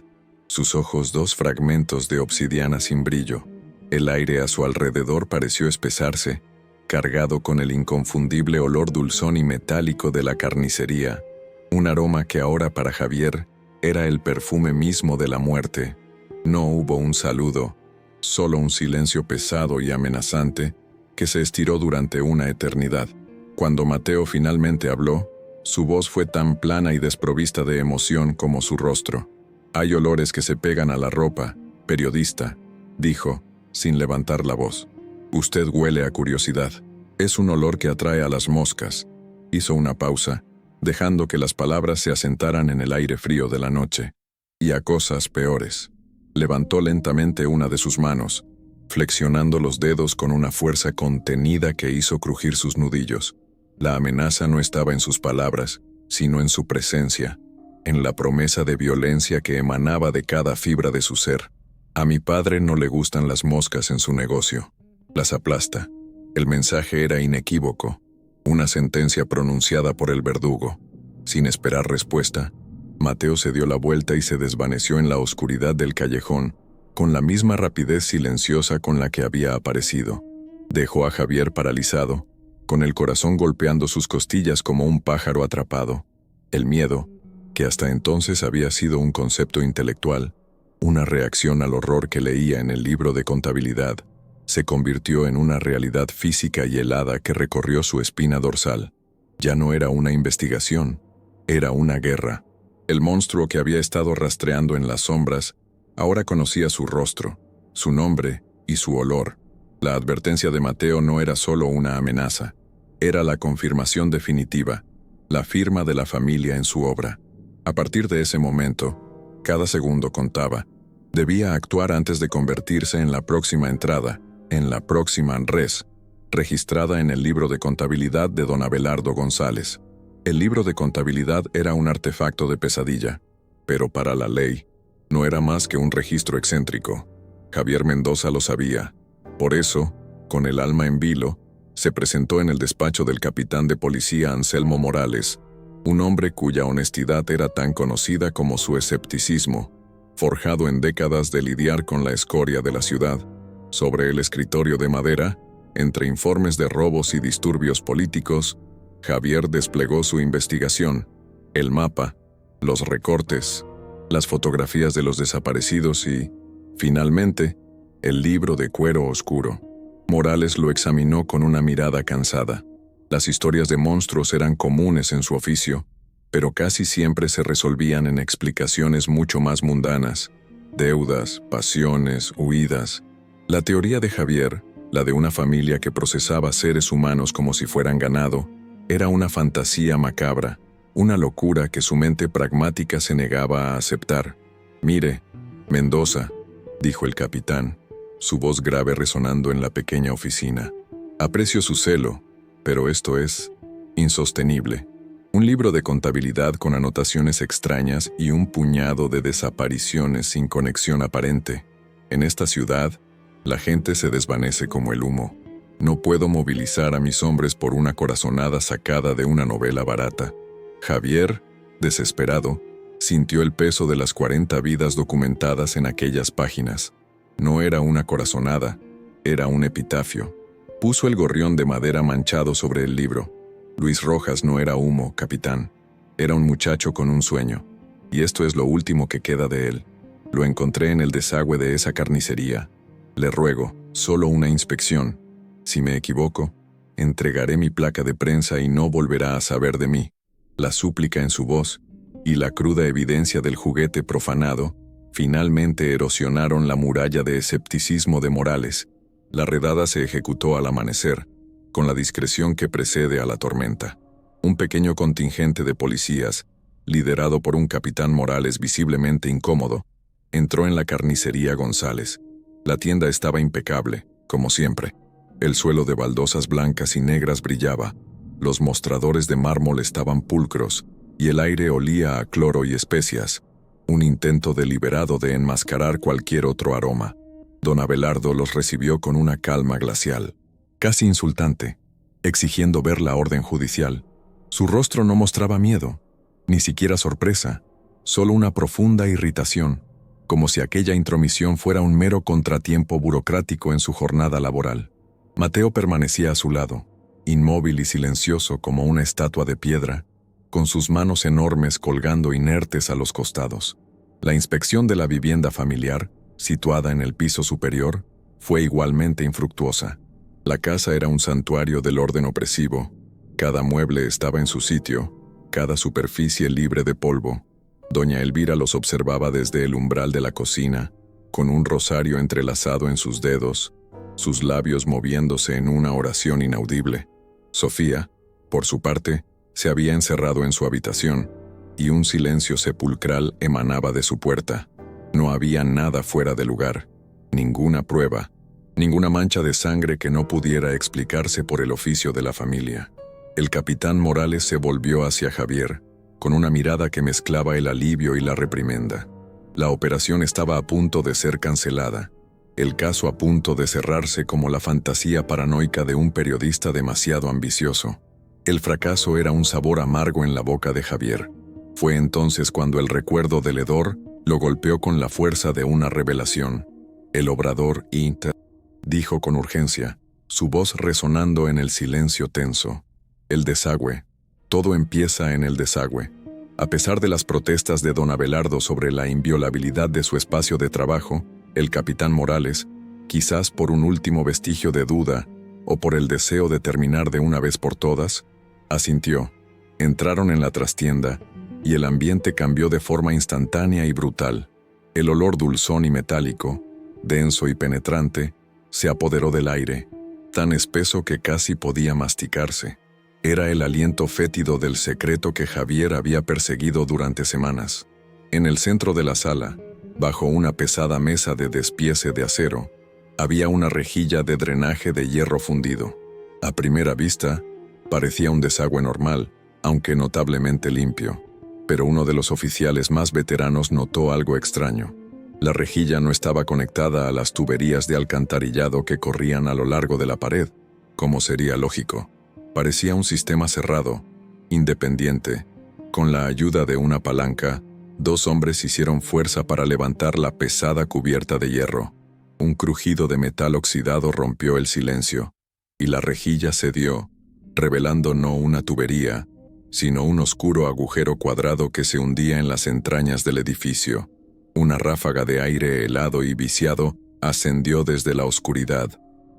sus ojos dos fragmentos de obsidiana sin brillo. El aire a su alrededor pareció espesarse, cargado con el inconfundible olor dulzón y metálico de la carnicería, un aroma que ahora para Javier era el perfume mismo de la muerte. No hubo un saludo, solo un silencio pesado y amenazante que se estiró durante una eternidad. Cuando Mateo finalmente habló, su voz fue tan plana y desprovista de emoción como su rostro. «Hay olores que se pegan a la ropa, periodista», dijo, sin levantar la voz. «Usted huele a curiosidad. Es un olor que atrae a las moscas». Hizo una pausa, dejando que las palabras se asentaran en el aire frío de la noche. «Y a cosas peores». Levantó lentamente una de sus manos, flexionando los dedos con una fuerza contenida que hizo crujir sus nudillos. La amenaza no estaba en sus palabras, sino en su presencia, en la promesa de violencia que emanaba de cada fibra de su ser. «A mi padre no le gustan las moscas en su negocio. Las aplasta». El mensaje era inequívoco, una sentencia pronunciada por el verdugo. Sin esperar respuesta, Mateo se dio la vuelta y se desvaneció en la oscuridad del callejón, con la misma rapidez silenciosa con la que había aparecido. Dejó a Javier paralizado, con el corazón golpeando sus costillas como un pájaro atrapado. El miedo, que hasta entonces había sido un concepto intelectual, una reacción al horror que leía en el libro de contabilidad, se convirtió en una realidad física y helada que recorrió su espina dorsal. Ya no era una investigación, era una guerra. El monstruo que había estado rastreando en las sombras ahora conocía su rostro, su nombre y su olor. La advertencia de Mateo no era solo una amenaza, era la confirmación definitiva, la firma de la familia en su obra. A partir de ese momento, cada segundo contaba. Debía actuar antes de convertirse en la próxima entrada, en la próxima res, registrada en el libro de contabilidad de don Abelardo González. El libro de contabilidad era un artefacto de pesadilla, pero para la ley, no era más que un registro excéntrico. Javier Mendoza lo sabía. Por eso, con el alma en vilo, se presentó en el despacho del capitán de policía Anselmo Morales, un hombre cuya honestidad era tan conocida como su escepticismo, forjado en décadas de lidiar con la escoria de la ciudad. Sobre el escritorio de madera, entre informes de robos y disturbios políticos, Javier desplegó su investigación, el mapa, los recortes, las fotografías de los desaparecidos y, finalmente, el libro de cuero oscuro. Morales lo examinó con una mirada cansada. Las historias de monstruos eran comunes en su oficio, pero casi siempre se resolvían en explicaciones mucho más mundanas: deudas, pasiones, huidas. La teoría de Javier, la de una familia que procesaba seres humanos como si fueran ganado, era una fantasía macabra, una locura que su mente pragmática se negaba a aceptar. «Mire, Mendoza», dijo el capitán, su voz grave resonando en la pequeña oficina. «Aprecio su celo, pero esto es insostenible. Un libro de contabilidad con anotaciones extrañas y un puñado de desapariciones sin conexión aparente. En esta ciudad, la gente se desvanece como el humo. No puedo movilizar a mis hombres por una corazonada sacada de una novela barata». Javier, desesperado, sintió el peso de las 40 vidas documentadas en aquellas páginas. No era una corazonada, era un epitafio. Puso el gorrión de madera manchado sobre el libro. «Luis Rojas no era humo, capitán. Era un muchacho con un sueño. Y esto es lo último que queda de él. Lo encontré en el desagüe de esa carnicería. Le ruego, solo una inspección. Si me equivoco, entregaré mi placa de prensa y no volverá a saber de mí». La súplica en su voz y la cruda evidencia del juguete profanado finalmente erosionaron la muralla de escepticismo de Morales. La redada se ejecutó al amanecer, con la discreción que precede a la tormenta. Un pequeño contingente de policías, liderado por un capitán Morales visiblemente incómodo, entró en la carnicería González. La tienda estaba impecable, como siempre. El suelo de baldosas blancas y negras brillaba, los mostradores de mármol estaban pulcros, y el aire olía a cloro y especias, un intento deliberado de enmascarar cualquier otro aroma. Don Abelardo los recibió con una calma glacial, casi insultante, exigiendo ver la orden judicial. Su rostro no mostraba miedo, ni siquiera sorpresa, solo una profunda irritación, como si aquella intromisión fuera un mero contratiempo burocrático en su jornada laboral. Mateo permanecía a su lado, inmóvil y silencioso como una estatua de piedra, con sus manos enormes colgando inertes a los costados. La inspección de la vivienda familiar, situada en el piso superior, fue igualmente infructuosa. La casa era un santuario del orden opresivo. Cada mueble estaba en su sitio, cada superficie libre de polvo. Doña Elvira los observaba desde el umbral de la cocina, con un rosario entrelazado en sus dedos, sus labios moviéndose en una oración inaudible. Sofía, por su parte, se había encerrado en su habitación, y un silencio sepulcral emanaba de su puerta. No había nada fuera de lugar, ninguna prueba, ninguna mancha de sangre que no pudiera explicarse por el oficio de la familia. El capitán Morales se volvió hacia Javier, con una mirada que mezclaba el alivio y la reprimenda. La operación estaba a punto de ser cancelada, el caso a punto de cerrarse como la fantasía paranoica de un periodista demasiado ambicioso. El fracaso era un sabor amargo en la boca de Javier. Fue entonces cuando el recuerdo del hedor lo golpeó con la fuerza de una revelación. El obrador dijo con urgencia, su voz resonando en el silencio tenso. El desagüe. Todo empieza en el desagüe. A pesar de las protestas de don Abelardo sobre la inviolabilidad de su espacio de trabajo, el capitán Morales, quizás por un último vestigio de duda o por el deseo de terminar de una vez por todas, asintió. Entraron en la trastienda y el ambiente cambió de forma instantánea y brutal. El olor dulzón y metálico, denso y penetrante, se apoderó del aire, tan espeso que casi podía masticarse. Era el aliento fétido del secreto que Javier había perseguido durante semanas. En el centro de la sala, bajo una pesada mesa de despiece de acero, había una rejilla de drenaje de hierro fundido. A primera vista, parecía un desagüe normal, aunque notablemente limpio. Pero uno de los oficiales más veteranos notó algo extraño. La rejilla no estaba conectada a las tuberías de alcantarillado que corrían a lo largo de la pared, como sería lógico. Parecía un sistema cerrado, independiente. Con la ayuda de una palanca, dos hombres hicieron fuerza para levantar la pesada cubierta de hierro. Un crujido de metal oxidado rompió el silencio, y la rejilla cedió, revelando no una tubería, sino un oscuro agujero cuadrado que se hundía en las entrañas del edificio. Una ráfaga de aire helado y viciado ascendió desde la oscuridad,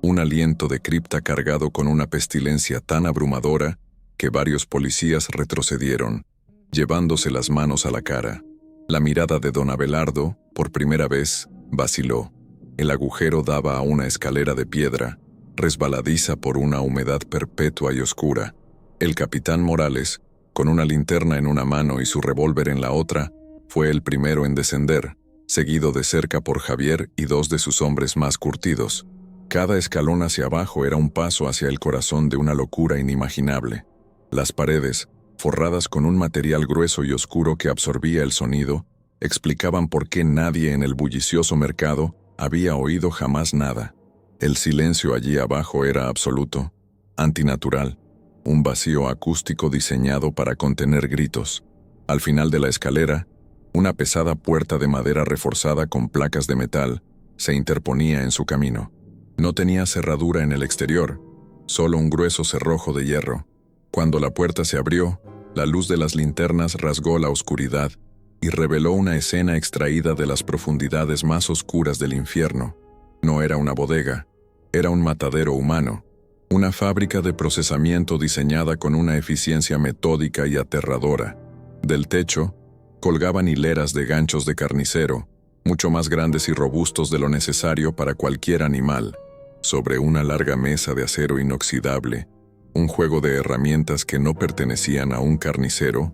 un aliento de cripta cargado con una pestilencia tan abrumadora que varios policías retrocedieron, llevándose las manos a la cara. La mirada de don Abelardo, por primera vez, vaciló. El agujero daba a una escalera de piedra, resbaladiza por una humedad perpetua y oscura. El capitán Morales, con una linterna en una mano y su revólver en la otra, fue el primero en descender, seguido de cerca por Javier y dos de sus hombres más curtidos. Cada escalón hacia abajo era un paso hacia el corazón de una locura inimaginable. Las paredes, forradas con un material grueso y oscuro que absorbía el sonido, explicaban por qué nadie en el bullicioso mercado había oído jamás nada. El silencio allí abajo era absoluto, antinatural, un vacío acústico diseñado para contener gritos. Al final de la escalera, una pesada puerta de madera reforzada con placas de metal se interponía en su camino. No tenía cerradura en el exterior, solo un grueso cerrojo de hierro. Cuando la puerta se abrió, la luz de las linternas rasgó la oscuridad y reveló una escena extraída de las profundidades más oscuras del infierno. No era una bodega, era un matadero humano, una fábrica de procesamiento diseñada con una eficiencia metódica y aterradora. Del techo, colgaban hileras de ganchos de carnicero, mucho más grandes y robustos de lo necesario para cualquier animal. Sobre una larga mesa de acero inoxidable, un juego de herramientas que no pertenecían a un carnicero,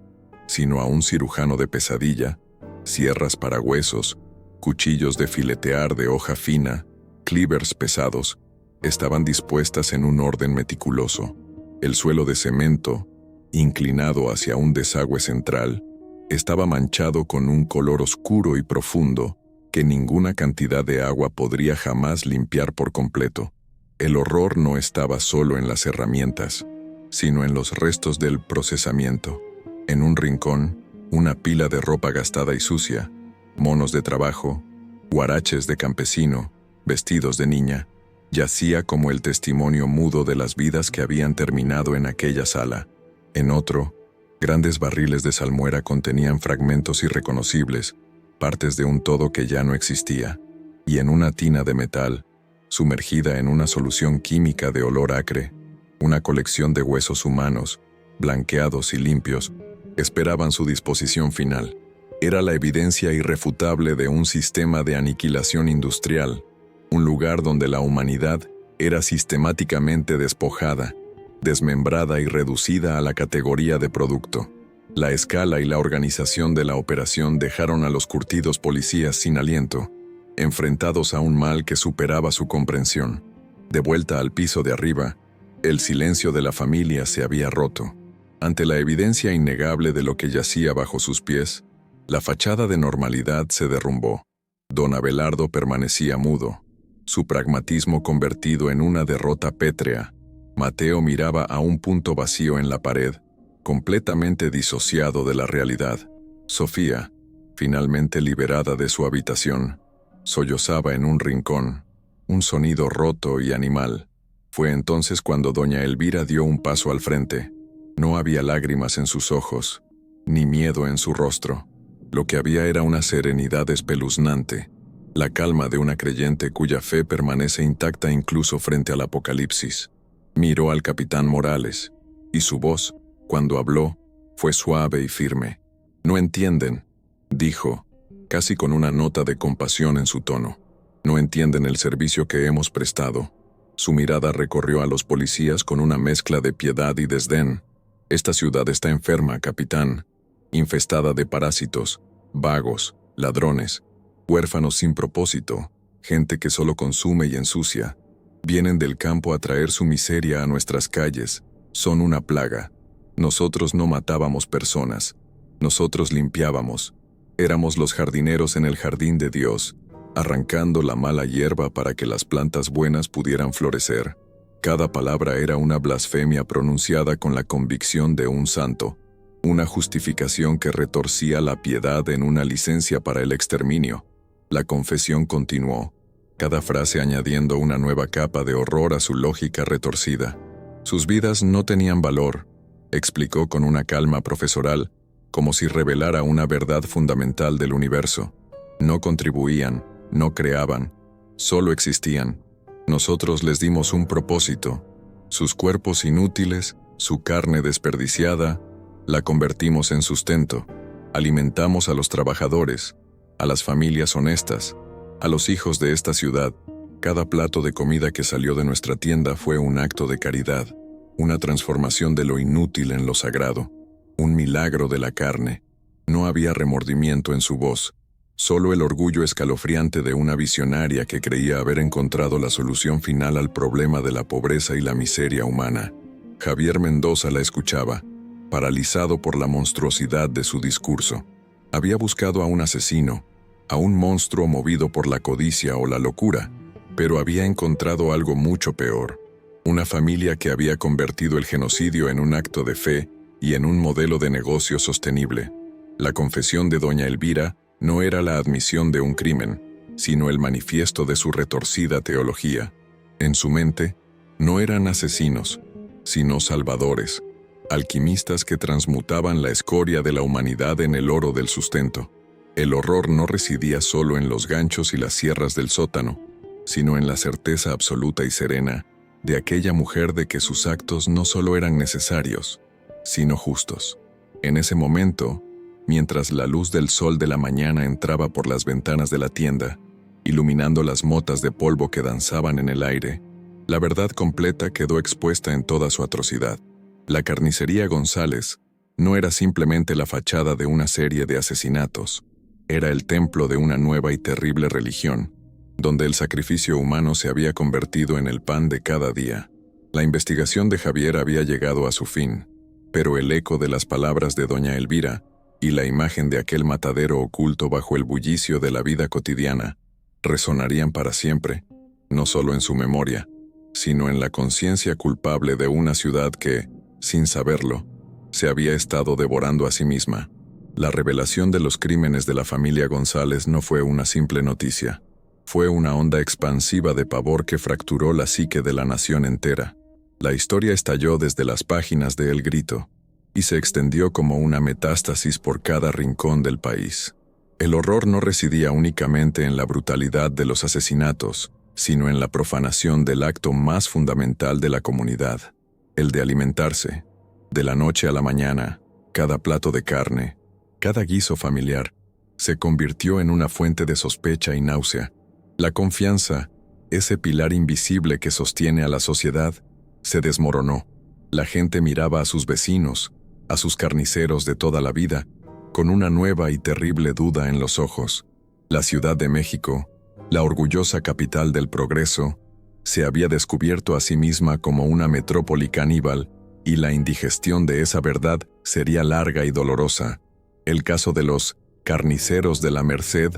sino a un cirujano de pesadilla, sierras para huesos, cuchillos de filetear de hoja fina, cleavers pesados, estaban dispuestas en un orden meticuloso. El suelo de cemento, inclinado hacia un desagüe central, estaba manchado con un color oscuro y profundo que ninguna cantidad de agua podría jamás limpiar por completo. El horror no estaba solo en las herramientas, sino en los restos del procesamiento. En un rincón, una pila de ropa gastada y sucia, monos de trabajo, huaraches de campesino, vestidos de niña, yacía como el testimonio mudo de las vidas que habían terminado en aquella sala. En otro, grandes barriles de salmuera contenían fragmentos irreconocibles, partes de un todo que ya no existía, y en una tina de metal, sumergida en una solución química de olor acre, una colección de huesos humanos, blanqueados y limpios, esperaban su disposición final. Era la evidencia irrefutable de un sistema de aniquilación industrial, un lugar donde la humanidad era sistemáticamente despojada, desmembrada y reducida a la categoría de producto. La escala y la organización de la operación dejaron a los curtidos policías sin aliento, enfrentados a un mal que superaba su comprensión. De vuelta al piso de arriba, el silencio de la familia se había roto. Ante la evidencia innegable de lo que yacía bajo sus pies, la fachada de normalidad se derrumbó. Don Abelardo permanecía mudo, su pragmatismo convertido en una derrota pétrea. Mateo miraba a un punto vacío en la pared, completamente disociado de la realidad. Sofía, finalmente liberada de su habitación, sollozaba en un rincón, un sonido roto y animal. Fue entonces cuando doña Elvira dio un paso al frente. No había lágrimas en sus ojos, ni miedo en su rostro. Lo que había era una serenidad espeluznante, la calma de una creyente cuya fe permanece intacta incluso frente al apocalipsis. Miró al capitán Morales, y su voz, cuando habló, fue suave y firme. «No entienden», dijo, casi con una nota de compasión en su tono. «No entienden el servicio que hemos prestado». Su mirada recorrió a los policías con una mezcla de piedad y desdén. «Esta ciudad está enferma, capitán, infestada de parásitos, vagos, ladrones, huérfanos sin propósito, gente que solo consume y ensucia. Vienen del campo a traer su miseria a nuestras calles. Son una plaga. Nosotros no matábamos personas. Nosotros limpiábamos. Éramos los jardineros en el jardín de Dios, arrancando la mala hierba para que las plantas buenas pudieran florecer». Cada palabra era una blasfemia pronunciada con la convicción de un santo, una justificación que retorcía la piedad en una licencia para el exterminio. La confesión continuó, cada frase añadiendo una nueva capa de horror a su lógica retorcida. Sus vidas no tenían valor, explicó con una calma profesoral, como si revelara una verdad fundamental del universo. No contribuían, no creaban, solo existían. Nosotros les dimos un propósito. Sus cuerpos inútiles, su carne desperdiciada, la convertimos en sustento. Alimentamos a los trabajadores, a las familias honestas, a los hijos de esta ciudad. Cada plato de comida que salió de nuestra tienda fue un acto de caridad, una transformación de lo inútil en lo sagrado, un milagro de la carne. No había remordimiento en su voz, solo el orgullo escalofriante de una visionaria que creía haber encontrado la solución final al problema de la pobreza y la miseria humana. Javier Mendoza la escuchaba, paralizado por la monstruosidad de su discurso. Había buscado a un asesino, a un monstruo movido por la codicia o la locura, pero había encontrado algo mucho peor. Una familia que había convertido el genocidio en un acto de fe y en un modelo de negocio sostenible. La confesión de doña Elvira no era la admisión de un crimen, sino el manifiesto de su retorcida teología. En su mente, no eran asesinos, sino salvadores, alquimistas que transmutaban la escoria de la humanidad en el oro del sustento. El horror no residía solo en los ganchos y las sierras del sótano, sino en la certeza absoluta y serena de aquella mujer de que sus actos no solo eran necesarios, sino justos. En ese momento, mientras la luz del sol de la mañana entraba por las ventanas de la tienda, iluminando las motas de polvo que danzaban en el aire, la verdad completa quedó expuesta en toda su atrocidad. La carnicería González, no era simplemente la fachada de una serie de asesinatos, era el templo de una nueva y terrible religión, donde el sacrificio humano se había convertido en el pan de cada día. La investigación de Javier había llegado a su fin, pero el eco de las palabras de doña Elvira y la imagen de aquel matadero oculto bajo el bullicio de la vida cotidiana resonarían para siempre, no solo en su memoria, sino en la conciencia culpable de una ciudad que, sin saberlo, se había estado devorando a sí misma. La revelación de los crímenes de la familia González no fue una simple noticia. Fue una onda expansiva de pavor que fracturó la psique de la nación entera. La historia estalló desde las páginas de El Grito y se extendió como una metástasis por cada rincón del país. El horror no residía únicamente en la brutalidad de los asesinatos, sino en la profanación del acto más fundamental de la comunidad, el de alimentarse. De la noche a la mañana, cada plato de carne, cada guiso familiar, se convirtió en una fuente de sospecha y náusea. La confianza, ese pilar invisible que sostiene a la sociedad, se desmoronó. La gente miraba a sus vecinos, a sus carniceros de toda la vida, con una nueva y terrible duda en los ojos. La Ciudad de México, la orgullosa capital del progreso, se había descubierto a sí misma como una metrópoli caníbal, y la indigestión de esa verdad sería larga y dolorosa. El caso de los carniceros de la Merced,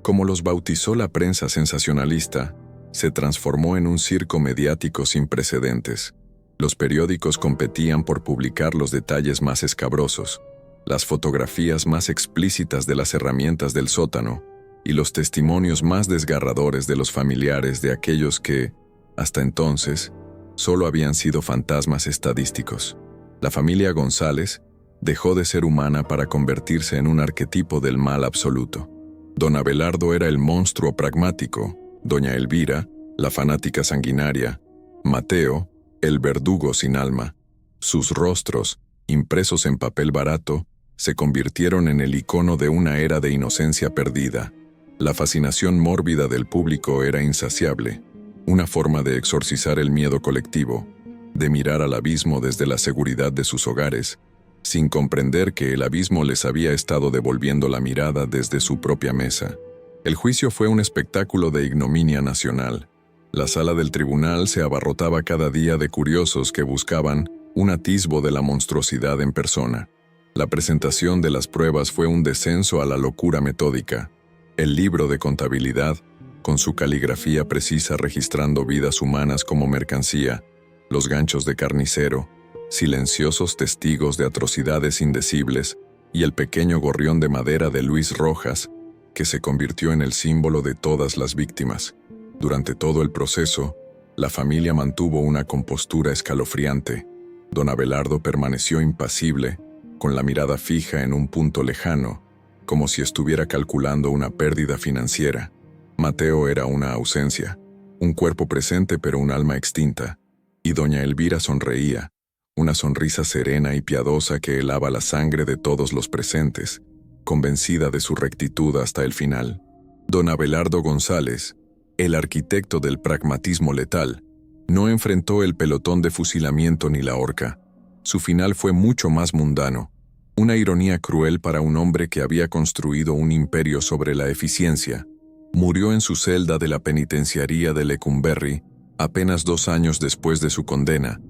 como los bautizó la prensa sensacionalista, se transformó en un circo mediático sin precedentes. Los periódicos competían por publicar los detalles más escabrosos, las fotografías más explícitas de las herramientas del sótano y los testimonios más desgarradores de los familiares de aquellos que, hasta entonces, solo habían sido fantasmas estadísticos. La familia González dejó de ser humana para convertirse en un arquetipo del mal absoluto. Don Abelardo era el monstruo pragmático, doña Elvira, la fanática sanguinaria, Mateo, el verdugo sin alma. Sus rostros, impresos en papel barato, se convirtieron en el icono de una era de inocencia perdida. La fascinación mórbida del público era insaciable, una forma de exorcizar el miedo colectivo, de mirar al abismo desde la seguridad de sus hogares, sin comprender que el abismo les había estado devolviendo la mirada desde su propia mesa. El juicio fue un espectáculo de ignominia nacional. La sala del tribunal se abarrotaba cada día de curiosos que buscaban un atisbo de la monstruosidad en persona. La presentación de las pruebas fue un descenso a la locura metódica. El libro de contabilidad, con su caligrafía precisa registrando vidas humanas como mercancía, los ganchos de carnicero, silenciosos testigos de atrocidades indecibles, y el pequeño gorrión de madera de Luis Rojas, que se convirtió en el símbolo de todas las víctimas. Durante todo el proceso, la familia mantuvo una compostura escalofriante. Don Abelardo permaneció impasible, con la mirada fija en un punto lejano, como si estuviera calculando una pérdida financiera. Mateo era una ausencia, un cuerpo presente pero un alma extinta, y doña Elvira sonreía, una sonrisa serena y piadosa que helaba la sangre de todos los presentes, convencida de su rectitud hasta el final. Don Abelardo González, el arquitecto del pragmatismo letal, no enfrentó el pelotón de fusilamiento ni la horca. Su final fue mucho más mundano, una ironía cruel para un hombre que había construido un imperio sobre la eficiencia. Murió en su celda de la penitenciaría de Lecumberri, apenas 2 años después de su condena,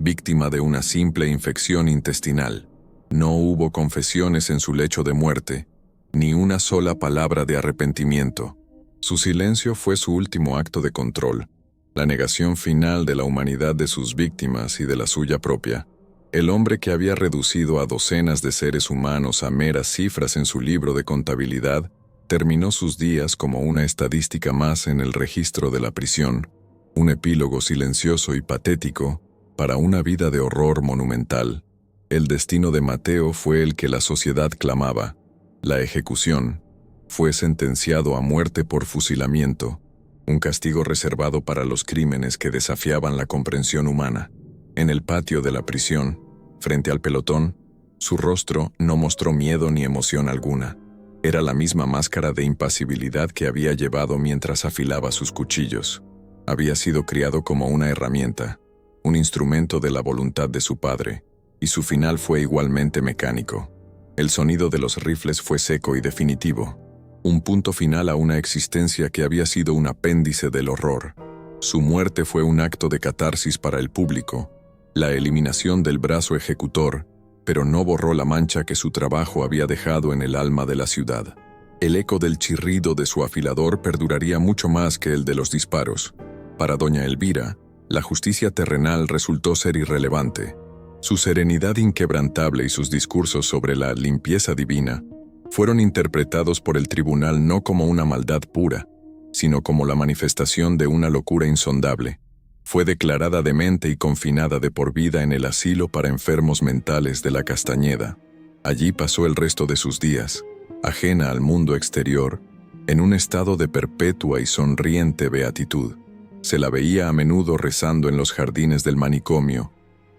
víctima de una simple infección intestinal. No hubo confesiones en su lecho de muerte, ni una sola palabra de arrepentimiento. Su silencio fue su último acto de control, la negación final de la humanidad de sus víctimas y de la suya propia. El hombre que había reducido a docenas de seres humanos a meras cifras en su libro de contabilidad, terminó sus días como una estadística más en el registro de la prisión, un epílogo silencioso y patético para una vida de horror monumental. El destino de Mateo fue el que la sociedad clamaba: la ejecución. Fue sentenciado a muerte por fusilamiento, un castigo reservado para los crímenes que desafiaban la comprensión humana. En el patio de la prisión, frente al pelotón, su rostro no mostró miedo ni emoción alguna. Era la misma máscara de impasibilidad que había llevado mientras afilaba sus cuchillos. Había sido criado como una herramienta, un instrumento de la voluntad de su padre, y su final fue igualmente mecánico. El sonido de los rifles fue seco y definitivo, un punto final a una existencia que había sido un apéndice del horror. Su muerte fue un acto de catarsis para el público, la eliminación del brazo ejecutor, pero no borró la mancha que su trabajo había dejado en el alma de la ciudad. El eco del chirrido de su afilador perduraría mucho más que el de los disparos. Para doña Elvira, la justicia terrenal resultó ser irrelevante. Su serenidad inquebrantable y sus discursos sobre la limpieza divina fueron interpretados por el tribunal no como una maldad pura, sino como la manifestación de una locura insondable. Fue declarada demente y confinada de por vida en el asilo para enfermos mentales de la Castañeda. Allí pasó el resto de sus días, ajena al mundo exterior, en un estado de perpetua y sonriente beatitud. Se la veía a menudo rezando en los jardines del manicomio,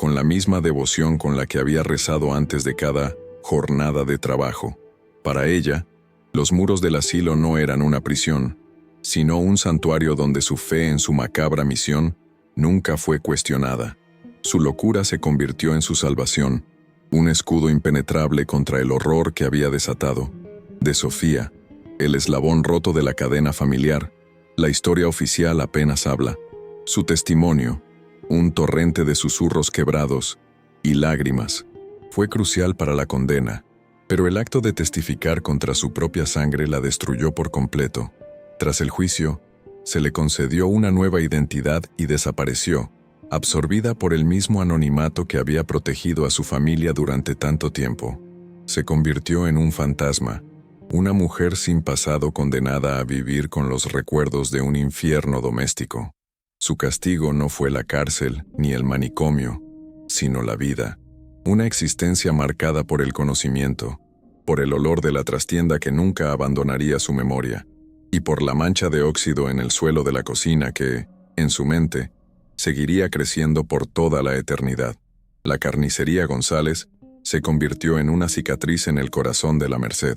con la misma devoción con la que había rezado antes de cada jornada de trabajo. Para ella, los muros del asilo no eran una prisión, sino un santuario donde su fe en su macabra misión nunca fue cuestionada. Su locura se convirtió en su salvación, un escudo impenetrable contra el horror que había desatado. De Sofía, el eslabón roto de la cadena familiar, la historia oficial apenas habla. Su testimonio, un torrente de susurros quebrados y lágrimas, fue crucial para la condena, pero el acto de testificar contra su propia sangre la destruyó por completo. Tras el juicio, se le concedió una nueva identidad y desapareció, absorbida por el mismo anonimato que había protegido a su familia durante tanto tiempo. Se convirtió en un fantasma, una mujer sin pasado condenada a vivir con los recuerdos de un infierno doméstico. Su castigo no fue la cárcel ni el manicomio, sino la vida, una existencia marcada por el conocimiento, por el olor de la trastienda que nunca abandonaría su memoria, y por la mancha de óxido en el suelo de la cocina que, en su mente, seguiría creciendo por toda la eternidad. La carnicería González se convirtió en una cicatriz en el corazón de la Merced.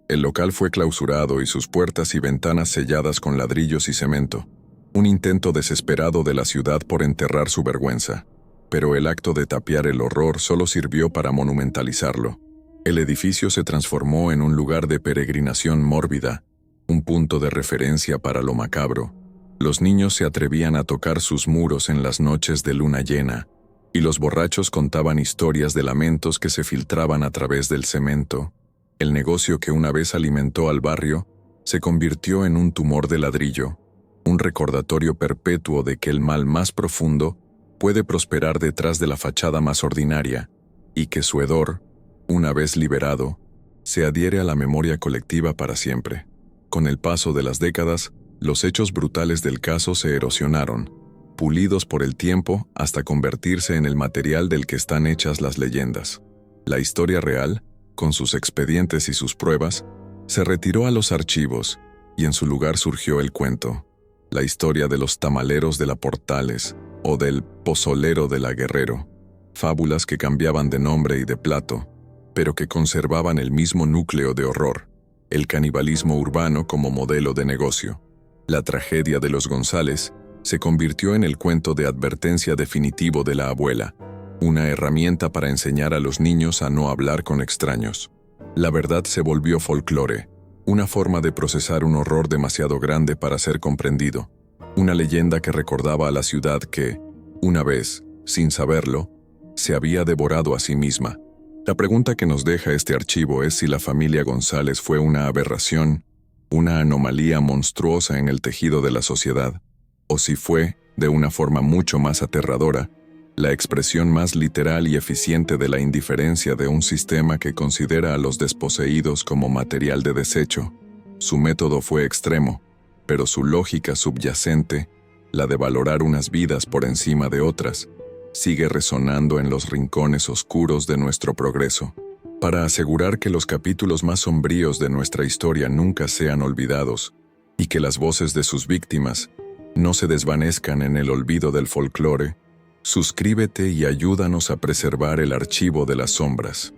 El local fue clausurado y sus puertas y ventanas selladas con ladrillos y cemento, un intento desesperado de la ciudad por enterrar su vergüenza. Pero el acto de tapiar el horror solo sirvió para monumentalizarlo. El edificio se transformó en un lugar de peregrinación mórbida, un punto de referencia para lo macabro. Los niños se atrevían a tocar sus muros en las noches de luna llena, y los borrachos contaban historias de lamentos que se filtraban a través del cemento. El negocio que una vez alimentó al barrio se convirtió en un tumor de ladrillo, un recordatorio perpetuo de que el mal más profundo puede prosperar detrás de la fachada más ordinaria, y que su hedor, una vez liberado, se adhiere a la memoria colectiva para siempre. Con el paso de las décadas, los hechos brutales del caso se erosionaron, pulidos por el tiempo hasta convertirse en el material del que están hechas las leyendas. La historia real, con sus expedientes y sus pruebas, se retiró a los archivos, y en su lugar surgió el cuento, la historia de los tamaleros de la Portales o del pozolero de la Guerrero, fábulas que cambiaban de nombre y de plato, pero que conservaban el mismo núcleo de horror, el canibalismo urbano como modelo de negocio. La tragedia de los González se convirtió en el cuento de advertencia definitivo de la abuela, una herramienta para enseñar a los niños a no hablar con extraños. La verdad se volvió folclore, una forma de procesar un horror demasiado grande para ser comprendido, una leyenda que recordaba a la ciudad que, una vez, sin saberlo, se había devorado a sí misma. La pregunta que nos deja este archivo es si la familia González fue una aberración, una anomalía monstruosa en el tejido de la sociedad, o si fue, de una forma mucho más aterradora, la expresión más literal y eficiente de la indiferencia de un sistema que considera a los desposeídos como material de desecho. Su método fue extremo, pero su lógica subyacente, la de valorar unas vidas por encima de otras, sigue resonando en los rincones oscuros de nuestro progreso. Para asegurar que los capítulos más sombríos de nuestra historia nunca sean olvidados, y que las voces de sus víctimas no se desvanezcan en el olvido del folclore, suscríbete y ayúdanos a preservar el archivo de las sombras.